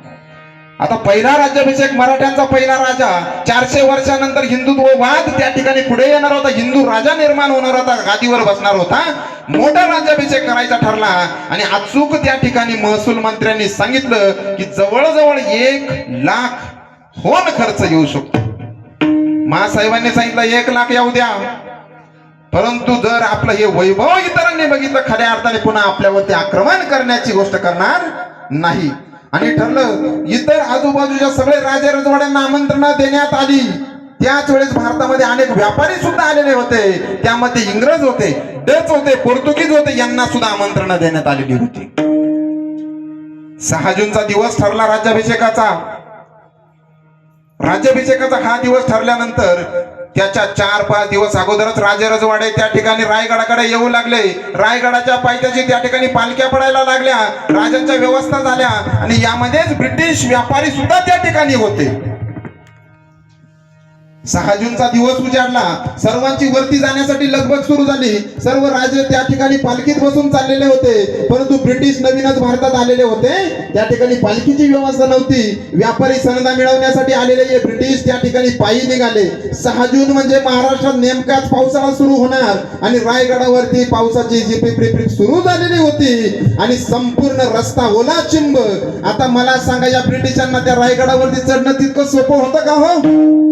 आता पहिला राज्याभिषेक, मराठ्यांचा पहिला राजा, 400 वर्षानंतर हिंदुत्ववाद त्या ठिकाणी पुढे येणार होता, हिंदू राजा निर्माण होणार होता, गादीवर बसणार होता. मोठा राज्याभिषेक करायचा ठरला आणि अचूक त्या ठिकाणी महसूल मंत्र्यांनी सांगितलं की जवळजवळ 1 लाख होन खर्च येऊ शकतो. महासाहेबांनी सांगितलं 1 लाख येऊ द्या, परंतु जर आपलं हे वैभव इतरांनी बघितलं, खऱ्या अर्थाने पुन्हा आपल्यावरती आक्रमण करण्याची गोष्ट करणार नाही. आणि ठरलं, इतर आजूबाजूच्या सगळे राजे रजवाड्यांना आमंत्रण देण्यात आली. त्याच वेळेस भारतामध्ये अनेक व्यापारी सुद्धा आलेले होते, त्यामध्ये इंग्रज होते, डच होते, पोर्तुगीज होते, यांना सुद्धा आमंत्रण देण्यात आलेली होती. 6 जूनचा दिवस ठरला राज्याभिषेकाचा. राज्याभिषेकाचा हा दिवस ठरल्यानंतर त्याच्या 4-5 दिवस अगोदरच राजे रजवाडे त्या ठिकाणी रायगडाकडे येऊ लागले. रायगडाच्या पायथ्याशी त्या ठिकाणी पालख्या पडायला लागल्या, राजांच्या व्यवस्था झाल्या आणि यामध्येच ब्रिटिश व्यापारी सुद्धा त्या ठिकाणी होते. 6 जूनचा दिवस उजाडला. सर्वांची वरती जाण्यासाठी लगबग सुरू झाली. सर्व राजे त्या ठिकाणी पालखीत बसून चाललेले होते, परंतु ब्रिटिश नवीनच भारतात आलेले होते, त्या ठिकाणी पालखीची व्यवस्था नव्हती. व्यापारी सनदा मिळवण्यासाठी आलेले हे ब्रिटिश त्या ठिकाणी पायी निघाले. 6 जून म्हणजे महाराष्ट्रात नेमकाच पावसाळा सुरू होणार आणि रायगडावरती पावसाची झिपरिप सुरू झालेली होती आणि संपूर्ण रस्ता ओला चिंब. आता मला सांगा, या ब्रिटिशांना त्या रायगडावरती चढणं तितकं सोपं होतं का हो?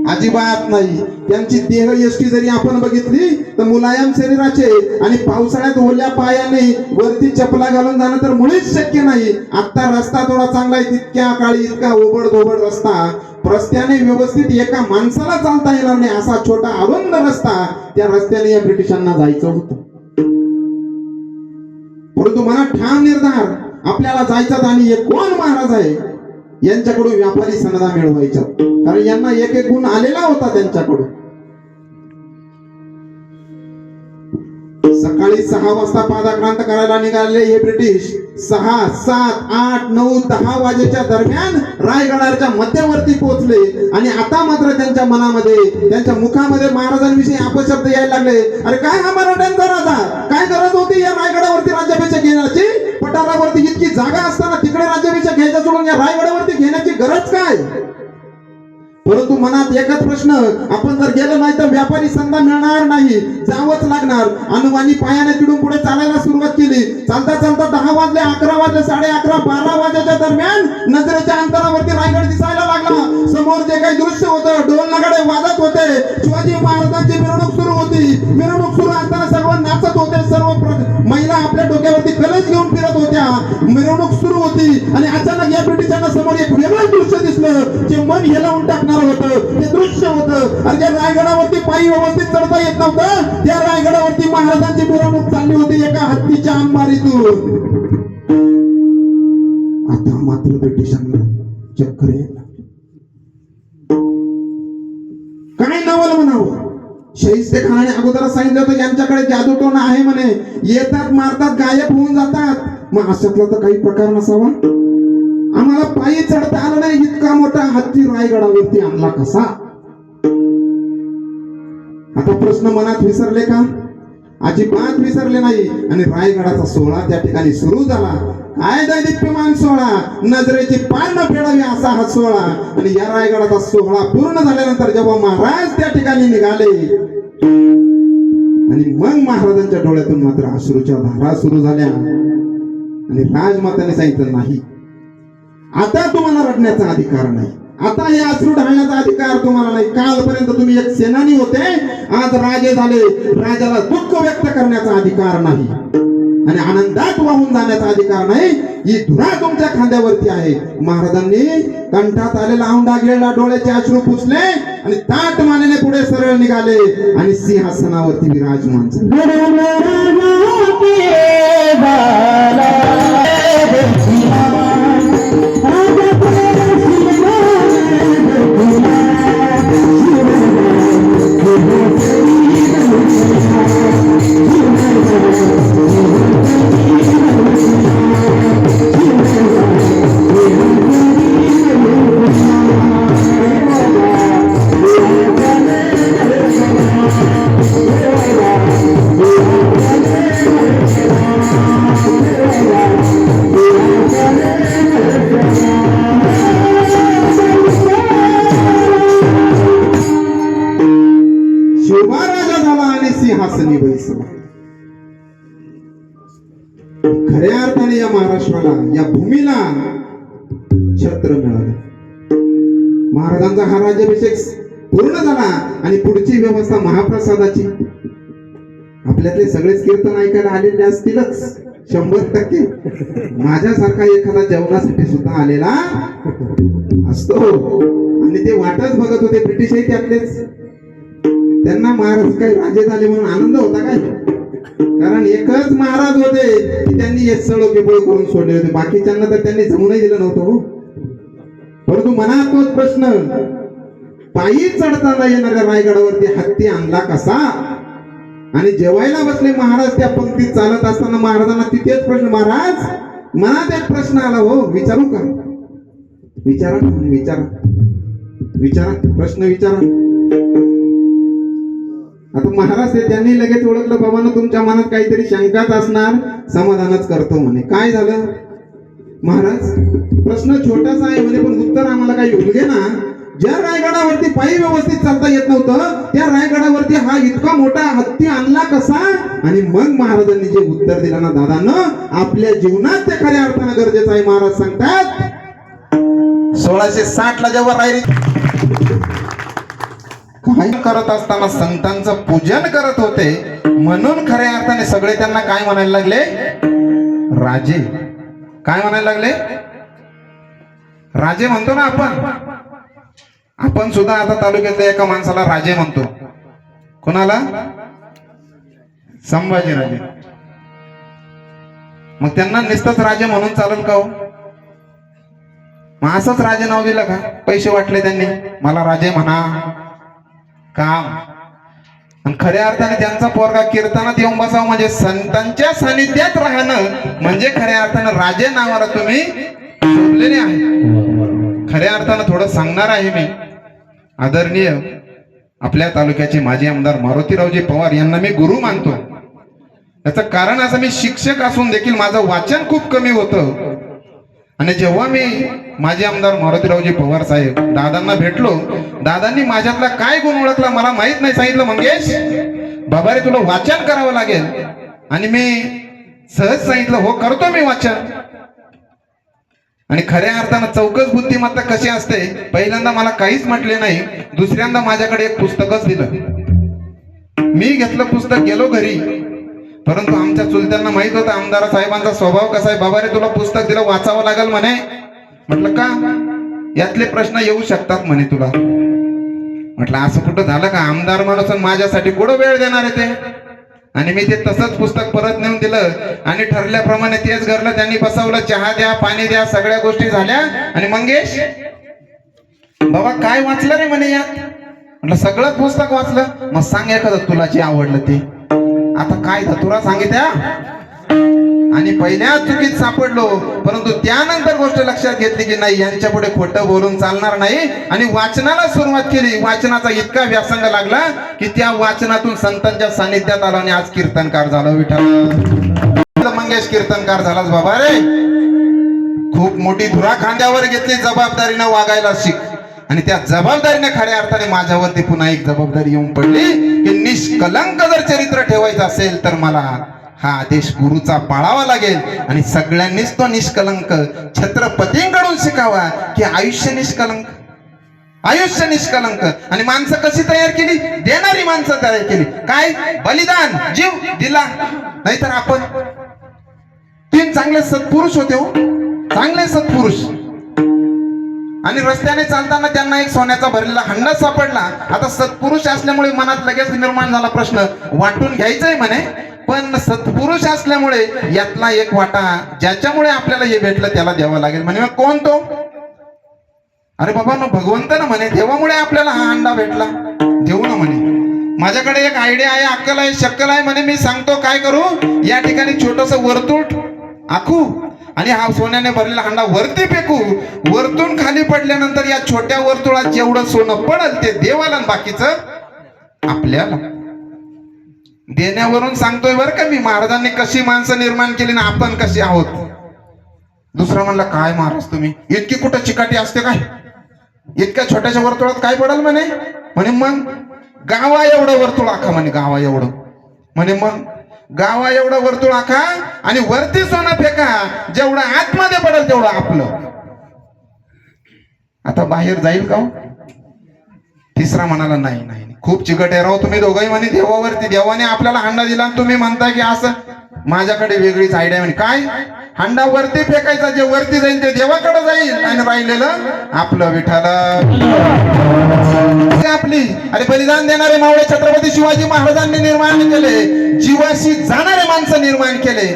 अजिबात नाही. त्यांची देह यष्टी जरी आपण बघितली तर मुलायम शरीराचे आणि पावसाळ्यात ओल्या पायाने वरती चपला घालून जाणं तर मुळीच शक्य नाही. आता रस्ता थोडा चांगला आहे, तितक्या काळी इतका ओबड धोबड रस्ता, रस्त्याने व्यवस्थित एका माणसाला चालता येणार नाही असा छोटा अरुंद रस्ता, त्या रस्त्याने या ब्रिटिशांना जायचं होतं. परंतु मनात ठाम निर्धार, आपल्याला जायचं आणि हे कोण महाराज आहे, यांच्याकडून व्यापारी सनदा मिळवायच्या, कारण यांना एक गुण आलेला होता त्यांच्याकडून. सकाळी 6 वाजता पादाक्रांत करायला निघाले हे ब्रिटिश. 6, 7, 8, 9, 10 वाजेच्या दरम्यान रायगडाच्या मध्यवर्ती पोहोचले आणि आता मात्र त्यांच्या मनामध्ये, त्यांच्या मुखामध्ये महाराजांविषयी अपशब्द यायला लागले. अरे काय हा मराठ्यांचा राजा, काय गरज होती या रायगडावरती राज्याभिषेक घेण्याची? पठारावरती इतकी जागा असताना तिकडे राज्याभिषेक घ्यायचा सोडून या रायगडावरती घेण्याची गरज काय? परंतु मनात एकच प्रश्न, आपण जर गेलो नाही तर व्यापारी संधा मिळणार नाही, जावंच लागणार. अनुवानी पायाने तिडून पुढे चालायला सुरुवात केली. चालता चालता 10 वाजले, 11 वाजले, 11:30, 12 वाजेच्या दरम्यान नजरेच्या अंतरावरती रायगड दिसायला लागला. समोर जे काही दृश्य होतं, ढोल नगाडे वाजत होते, शिवाजी महाराजांची मिरवणूक सुरू होती. मिरवणूक सुरू असताना सर्व नाचत होते, सर्व महिला आपल्या डोक्यावरती कलश घेऊन फिरत होत्या. मिरवणूक सुरू होती आणि अचानक या ब्रिटिशांना समोर एक वेगळं दृश्य दिसलं, जे मन हेलावून टाकणार होतं. ते दृश्य होतं, आणि ज्या रायगडावरती पायी व्यवस्थित चढता येत नव्हतं, त्या रायगडावरती महाराजांची मिरवणूक चालली होती एका हत्तीच्या अंबारीतून. आता मात्र ब्रिटिशांना चक्कर यायला, काय नवल म्हणावं. शाहिस्ते खानाने अगोदर सांगितलं होतं यांच्याकडे जादूटोना आहे म्हणे, येतात मारतात गायब होऊन जातात. मग अशातला तर काही प्रकार नसावा. आम्हाला पायी चढता आलं नाही, इतका मोठा हत्ती रायगडावरती आणला कसा? आता प्रश्न मनात विसरले का? अजिबात विसरले नाही. आणि रायगडाचा सोहळा त्या ठिकाणी सुरू झाला. काय दैदिप्यमान सोहळा, नजरेची पार न फेडावी असा हा सोहळा. आणि या रायगडाचा सोहळा पूर्ण झाल्यानंतर जेव्हा महाराज त्या ठिकाणी निघाले आणि मग महाराजांच्या डोळ्यातून मात्र अश्रूच्या धारा सुरू झाल्या आणि राजमाताने सांगितलं, नाही आता तुम्हाला रडण्याचा अधिकार नाही, आता हे अश्रू ढाळण्याचा अधिकार तुम्हाला नाही. कालपर्यंत तुम्ही एक सेनानी होते, आज राजे झाले, राजाला दुःख व्यक्त करण्याचा अधिकार नाही आणि आनंदात वाहून जाण्याचा अधिकार नाही. ही धुरा तुमच्या खांद्यावरती आहे. महाराजांनी कंठात आलेला औंढा गिळला, डोळ्याचे अश्रू पुसले आणि ताट मानेने पुढे सरळ निघाले आणि सिंहासनावरती विराजमान झाले. शिवबा राजा झाला आणि सिंहासनी बैसला. खऱ्या अर्थाने या महाराष्ट्राला, या भूमीला छत्र मिळालं. महाराजांचा हा राज्याभिषेक पूर्ण झाला आणि पुढची व्यवस्था महाप्रसादाची. आपल्यातले सगळेच कीर्तन ऐकायला आलेले असतीलच 100%. माझ्यासारखा एखादा जेवणासाठी सुद्धा आलेला असतो आणि ते वाटच बघत होते. ब्रिटिशही त्यातलेच. त्यांना महाराज काही राजे झाले म्हणून आनंद होता काय? कारण एकच महाराज होते की त्यांनी एक सळो केबळ करून सोडले होते, बाकीच्यांना तर त्यांनी जमूनही दिलं नव्हतं हो. परंतु मनात तोच प्रश्न, पायी चढताना येणाऱ्या रायगडावरती हत्ती आणला कसा? आणि जेवायला बसले महाराज, त्या पंक्तीत चालत असताना महाराजांना तिथेच प्रश्न, महाराज मनात एक प्रश्न आला हो, विचारू का? विचारा ना, विचारा विचारा, प्रश्न विचारा. आता महाराज त्यांनी लगेच ओळखलं, बाबांनो तुमच्या मनात काहीतरी शंकाच असणार, समाधानच करतो म्हणे. काय झालं महाराज? प्रश्न छोटासा आहे म्हणे, पण उत्तर आम्हाला काही उलगे ना. ज्या रायगडावरती पायी व्यवस्थित चालता येत नव्हतं, त्या रायगडावरती हा इतका मोठा हत्ती आणला कसा? आणि मग महाराजांनी जे उत्तर दिलं ना दादांनो, आपल्या जीवनात ते खऱ्या अर्थानं गरजेचं आहे. महाराज सांगतात 1660 ला जेव्हा रायरी काय करत असताना संतांचं पूजन करत होते, म्हणून खऱ्या अर्थाने सगळे त्यांना काय म्हणायला लागले? राजे. काय म्हणायला लागले? राजे म्हणतो ना आपण सुद्धा आता तालुक्यातल्या एका माणसाला राजे म्हणतो. कोणाला? संभाजीराजे. मग त्यांना नुसतंच राजे म्हणून चालेल का हो? मग असंच राजे नाव दिलं का? पैसे वाटले त्यांनी, मला राजे म्हणा, काम. आणि खऱ्या अर्थाने त्यांचा पोरगा कीर्तनात येऊन बसावं म्हणजे संतांच्या सानिध्यात राहणं म्हणजे खऱ्या अर्थानं राजे नावाला तुम्ही शोधलेले आहे. खऱ्या अर्थानं थोडं सांगणार आहे मी. आदरणीय आपल्या तालुक्याचे माजी आमदार मारुतीरावजी पवार यांना मी गुरु मानतो. याचं कारण असं, मी शिक्षक असून देखील माझं वाचन खूप कमी होतं. आणि जेव्हा मी माजी आमदार मारुतीरावजी पवार साहेब दादांना भेटलो, दादांनी माझ्यातला काय गुण ओळखला मला माहित नाही. सांगितलं, मंगेश बाबा रे तुला वाचन करावं लागेल. आणि मी सहज सांगितलं, हो करतो मी वाचन. आणि खऱ्या अर्थानं चौकस बुद्धिमत्ता कशी असते, पहिल्यांदा मला काहीच म्हटले नाही, दुसऱ्यांदा माझ्याकडे एक पुस्तकच दिलं. मी घेतलं पुस्तक, गेलो घरी. परंतु आमच्या चुलत्यांना माहित होतं आमदार साहेबांचा स्वभाव कसा आहे. बाबा रे तुला पुस्तक दिलं, वाचावं लागेल म्हणे. म्हटलं का? यातले प्रश्न येऊ शकतात म्हणे तुला. म्हटलं असं कुठं झालं का? आमदार माणूस माझ्यासाठी कुठं वेळ देणार आहे ते? आणि मी ते तसंच पुस्तक परत नेऊन दिलं आणि ठरल्याप्रमाणे तेच घरलं. त्यांनी बसवलं, चहा द्या, पाणी द्या, सगळ्या गोष्टी झाल्या. आणि मंगेश बाबा काय वाचलं रे म्हणे यात? म्हटलं सगळं पुस्तक वाचलं. मग सांग एखादं तुला जे आवडलं ते. आता काय तुला सांगितल्या? आणि पहिल्या चुकीत सापडलो, परंतु त्यानंतर गोष्ट लक्षात घेतली की नाही, यांच्या पुढे खोटं बोलून चालणार नाही. आणि वाचनाला सुरुवात केली. वाचनाचा इतका व्यासंग लागला की त्या वाचनातून संतांच्या सानिध्यात आला आणि आज कीर्तनकार झालो. विठ्ठल मंगेश कीर्तनकार झालाच बाबा रे. खूप मोठी धुरा खांद्यावर घेतली, जबाबदारीनं वागायला शिक. आणि त्या जबाबदारीने खऱ्या अर्थाने माझ्यावरती पुन्हा एक जबाबदारी येऊन पडली की निष्कलंक जर चरित्र ठेवायचं असेल तर मला हा आदेश गुरुचा पाळावा लागेल आणि सगळ्यांनीच तो निष्कलंक छत्रपतींकडून शिकावा की आयुष्य निष्कलंक, आयुष्य निष्कलंक. आणि माणसं कशी तयार केली? देणारी माणसं तयार केली. काय? बलिदान, जीव दिला. नाहीतर आपण 3 चांगले सत्पुरुष होते हो, चांगले सत्पुरुष. आणि रस्त्याने चालताना त्यांना एक सोन्याचा भरलेला हंडा सापडला. आता सत्पुरुष असल्यामुळे मनात लगेच निर्माण झाला प्रश्न, वाटून घ्यायचंय म्हणे. पण सत्पुरुष असल्यामुळे यातला एक वाटा ज्याच्यामुळे आपल्याला हे भेटलं त्याला द्यावा लागेल. म्हणे कोण तो? अरे बाबा न भगवंत ना म्हणे, देवामुळे आपल्याला हा अंडा भेटला, देऊ ना म्हणे. माझ्याकडे एक आयडिया आहे, अक्कल आहे, शक्कल आहे म्हणे. मी सांगतो काय करू. या ठिकाणी छोटस वर्तुळ आखू आणि हा सोन्याने भरलेला हांडा वरती फेकू. वरतून खाली पडल्यानंतर या छोट्या वर्तुळात जेवढं सोनं पडल ते देवाला, बाकीचं आपल्याला. देण्यावरून सांगतोय बरं का मी, महाराजांनी कशी माणसं निर्माण केली ना आपण कशी आहोत. दुसरा म्हणला, काय महाराज तुम्ही इतकी कुठं चिकाटी असते काय, इतक्या छोट्याशा वर्तुळात काय पडल म्हणे. म्हणे मग गावा एवढं वर्तुळ आखा म्हणे, गावा एवढं. म्हणे मग गावा एवढं वर्तुळ आखा आणि वरती सोनं फेका, जेवढं आतमध्ये पडेल तेवढं आपलं. आता बाहेर जाईल का? तिसरा म्हणाला, नाही नाही खूप चिकट आहे राव तुम्ही दोघंही म्हणे. देवावरती, देवाने आपल्याला हांडा दिला आणि तुम्ही म्हणताय की असं. माझ्याकडे वेगळीच आयडिया म्हणे. काय? हांडा वरती फेकायचा, जे वरती जाईल ते देवाकडे जाईल आणि राहिलेलं आपलं विठाला आपली. अरे बलिदान देणारे मावळे छत्रपती शिवाजी महाराजांनी निर्माण केले, जीवाशी जाणारे माणसं निर्माण केले.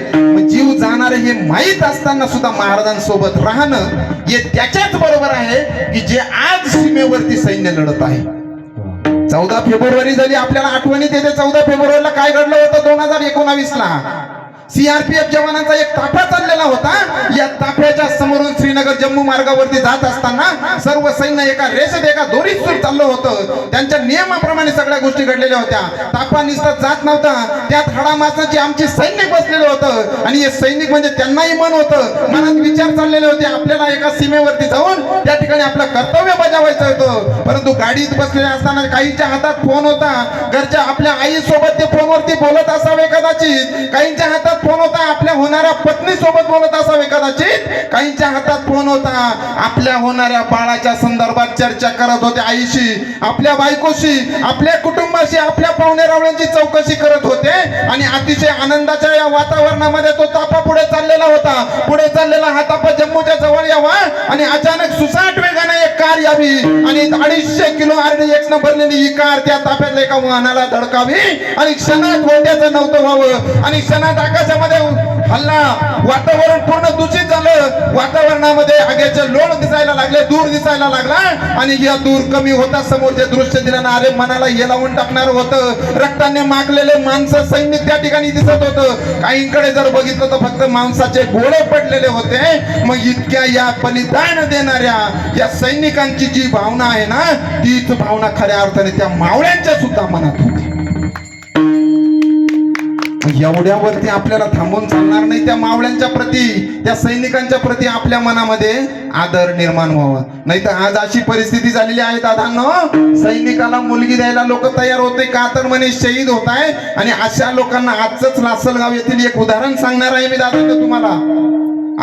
जीव जाणारे हे माहीत असताना सुद्धा महाराजांसोबत राहणं हे त्याच्याच बरोबर आहे की जे आज सीमेवरती सैन्य लढत आहे. 14 फेब्रुवारी झाली, आपल्याला आठवणीत येते 14 फेब्रुवारीला काय घडलं होतं 2019 ला. सीआरपीएफ जवानांचा एक ताफा चाललेला होता. या ताफ्याच्या समोरून श्रीनगर जम्मू मार्गावरती जात असताना सर्व सैन्य एका रेषेत एका दोरीत चाललं होतं. त्यांच्या नियमाप्रमाणे सगळ्या गोष्टी घडलेल्या होत्या. ताफा निसटत जात नव्हता, त्यात हाडामासाची आमची सैनिक बसलेलं होतं. आणि हे सैनिक म्हणजे त्यांनाही मन होतं, मनात विचार चाललेले होते आपल्याला एका सीमेवरती जाऊन त्या ठिकाणी आपलं कर्तव्य बजावायचं होतं. परंतु गाडीत बसलेले असताना काहींच्या हातात फोन होता, घरच्या आपल्या आई सोबत ते फोनवरती बोलत असावे कदाचित, काहींच्या हातात फोन होता आपल्या होणाऱ्या पत्नी सोबत बोलत असावे कदाचित, काहींच्या हातात फोन होता आपल्या होणाऱ्या बाळाच्या संदर्भात चर्चा करत होते आईशी, आपल्या बायकोशी, आपल्या कुटुंबाशी, आपल्या पाहुणेरावळ्यांची चौकशी करत होते. आणि अतिशय आनंदाच्या या वातावरणामध्ये तो ताफा पुढे चाललेला होता. पुढे चाललेला हा ताफा जम्मूच्या जवळ यावा आणि अचानक सुसाट वेगाने एक कार यावी आणि 250 किलो RDX न भरलेली ही कार त्या ताफ्यातल्या एका वाहनाला धडकावी आणि क्षणात मोठ्याचं नव्हतं व्हावं आणि क्षणात आकाशामध्ये हल्ला. वातावरण पूर्ण दूषित झालं, वातावरणामध्ये आगीचे लोळ दिसायला लागले, दूर दिसायला लागला. आणि या दूर कमी होता समोरचे दृश्य दिलं ना, अरे मनाला हे लावून टाकणार होतं. रक्ताने माखलेले माणसं सैनिक त्या ठिकाणी दिसत होतं. काहींकडे जर बघितलं तर फक्त मांसाचे गोळे पडलेले होते. मग इतक्या या बलिदान देणाऱ्या या सैनिकांची जी भावना आहे ना, तीच भावना खऱ्या अर्थाने त्या मावळ्यांच्या सुद्धा मनात होती. एवढ्यावरती आपल्याला थांबून चालणार नाही. त्या मावळ्यांच्या प्रती, त्या सैनिकांच्या प्रती आपल्या मनामध्ये आदर निर्माण व्हावा. नाही तर आज अशी परिस्थिती झालेली आहे दादांनो, सैनिकाला मुलगी द्यायला लोक तयार होते का तर म्हणे शहीद होत आहे. आणि अशा लोकांना आजच लासलगाव येथील एक उदाहरण सांगणार आहे मी दादांनो तुम्हाला.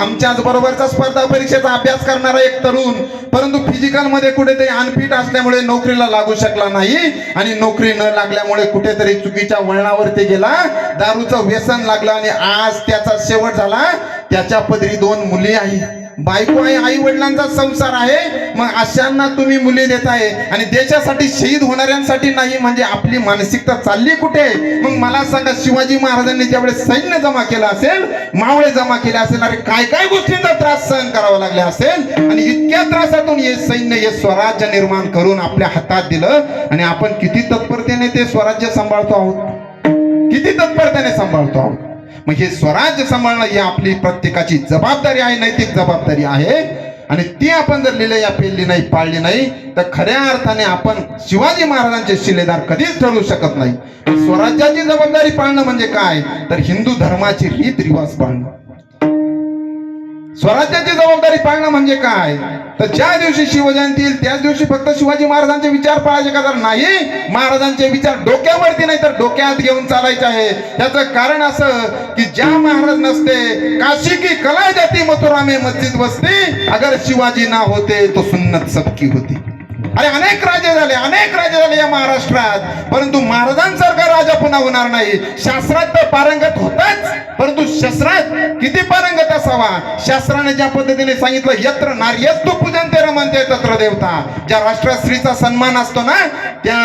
आमच्याच बरोबरचा स्पर्धा परीक्षेचा अभ्यास करणारा एक तरुण, परंतु फिजिकल मध्ये कुठेतरी अनफिट असल्यामुळे नोकरीला लागू शकला नाही. आणि नोकरी न लागल्यामुळे कुठेतरी चुकीच्या वळणावरती गेला, दारूचं व्यसन लागलं आणि आज त्याचा शेवट झाला. त्याच्या पदरी 2 मुली आहे, बायको आहे, आई वडिलांचा संसार आहे. मग अशांना तुम्ही मुली देताय आणि देशासाठी शहीद होणाऱ्यांसाठी नाही, म्हणजे आपली मानसिकता चालली कुठे? मग मला सांगा, शिवाजी महाराजांनी ज्यावेळेस सैन्य जमा केलं असेल, मावळे जमा केले असेल, अरे काय काय गोष्टींचा त्रास सहन करावा लागला असेल. आणि इतक्या त्रासातून हे सैन्य हे स्वराज्य निर्माण करून आपल्या हातात दिलं. आणि आपण किती तत्परतेने ते स्वराज्य सांभाळतो आहोत, किती तत्परतेने सांभाळतो आहोत. मग हे स्वराज्य सांभाळणं ही आपली प्रत्येकाची जबाबदारी आहे, नैतिक जबाबदारी आहे. आणि ती आपण जर लिहिल्या पेलली नाही, पाळली नाही, तर खऱ्या अर्थाने आपण शिवाजी महाराजांचे शिलेदार कधीच ठरू शकत नाही. स्वराज्याची जबाबदारी पाळणं म्हणजे काय तर हिंदू धर्माची रीत रिवाज पाळणं. स्वराज्याची जबाबदारी पाळणं म्हणजे काय? तर ज्या दिवशी शिवजयंती येईल त्याच दिवशी फक्त शिवाजी महाराजांचे विचार पाळायचे का? तर नाही, महाराजांचे विचार डोक्यावरती नाही तर डोक्यात घेऊन चालायचे आहे. त्याचं कारण असं की ज्या महाराज नसते काशी की कला जाती मथुरा में मस्जिद बसती, अगर शिवाजी ना होते तो सुन्नत सबकी होती. अरे अनेक राजे झाले या महाराष्ट्रात, परंतु महाराजांसारखा राजा पुन्हा होणार नाही. शास्त्रात तर पारंगत होताच, परंतु शस्त्रात किती पारंगत असावा? शास्त्राने ज्या पद्धतीने सांगितलं, यत्र नार्यस्तु पूजन्ते रमन्ते तत्र देवता. ज्या राष्ट्रात स्त्रीचा सन्मान असतो ना, त्या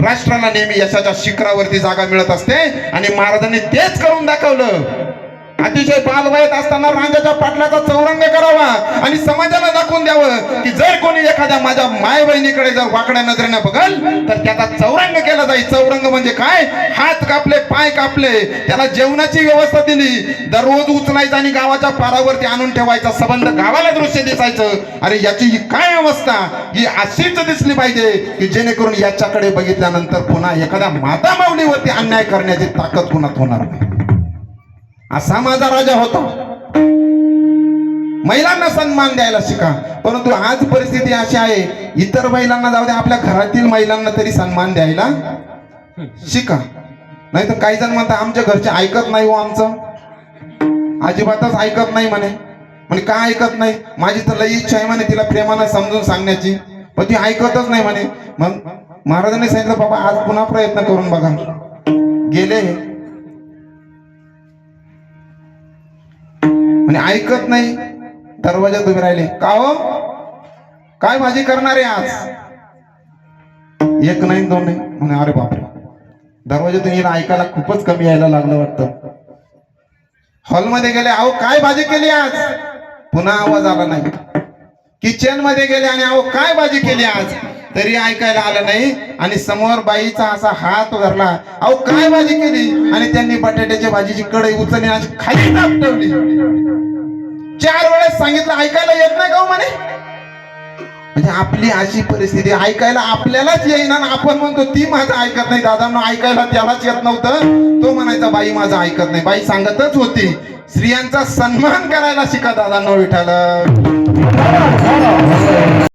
राष्ट्राला नेहमी यशाच्या शिखरावरती जागा मिळत असते. आणि महाराजांनी तेच करून दाखवलं. अतिशय बालवयात असताना रांजाच्या पाटलाचा चौरंग करावा आणि समाजाला दाखवून द्यावं की जर कोणी एखाद्या माझ्या माय बहिणीकडे जर वाकड्या नजरेने बघल तर त्याचा चौरंग केला जाईल. चौरंग म्हणजे काय? हात कापले, पाय कापले, त्याला जेवणाची व्यवस्था दिली, दररोज उचलायचं आणि गावाच्या पारावरती आणून ठेवायचा, संबंध गावाला दृश्य दिसायचं. अरे याची ही काय अवस्था? ही अशीच दिसली पाहिजे की जेणेकरून याच्याकडे बघितल्यानंतर पुन्हा एखाद्या माता माऊलीवरती अन्याय करण्याची ताकद कुणात होणार नाही. असा माझा राजा होता. महिलांना सन्मान द्यायला शिका. परंतु आज परिस्थिती अशी आहे, इतर महिलांना जाऊ द्या, आपल्या घरातील महिलांना तरी सन्मान द्यायला शिका. नाही तर काही जण म्हणतात आमच्या घरचे ऐकत नाही हो, आमचं अजिबातच ऐकत नाही म्हणे. म्हणजे का ऐकत नाही? माझी तर लई इच्छा आहे म्हणे तिला प्रेमानं समजून सांगण्याची, पण ती ऐकतच नाही म्हणे. मग महाराजांनी सांगितलं बाबा आज पुन्हा प्रयत्न करून बघा. गेले आणि ऐकत नाही, दरवाजात उभे राहिले. का हो, काय भाजी करणार आहे आज? एक नाही दोन नाही म्हणे. अरे बापरे, दरवाजातून हिला ऐकायला खूपच कमी यायला लागलं वाटतं. हॉलमध्ये गेले, अहो काय भाजी केली आज? पुन्हा आवाज आला नाही. किचन मध्ये गेले आणि अहो काय भाजी केली आज? तरी ऐकायला आलं नाही. आणि समोर बाईचा असा हात धरला, अहो काय भाजी केली? आणि त्यांनी बटाट्याच्या भाजीची कढई उचलली आणि खाली ठेवली. 4 वेळेस सांगितलं, ऐकायला येत नाही का म्हणे? म्हणजे आपली अशी परिस्थिती, ऐकायला आपल्यालाच येईना, आपण म्हणतो ती माझं ऐकत नाही. दादांनो, ऐकायला त्यालाच येत नव्हतं, तो म्हणायचा बाई माझं ऐकत नाही. बाई सांगतच होती. स्त्रियांचा सन्मान करायला शिका दादांनो, विठाला.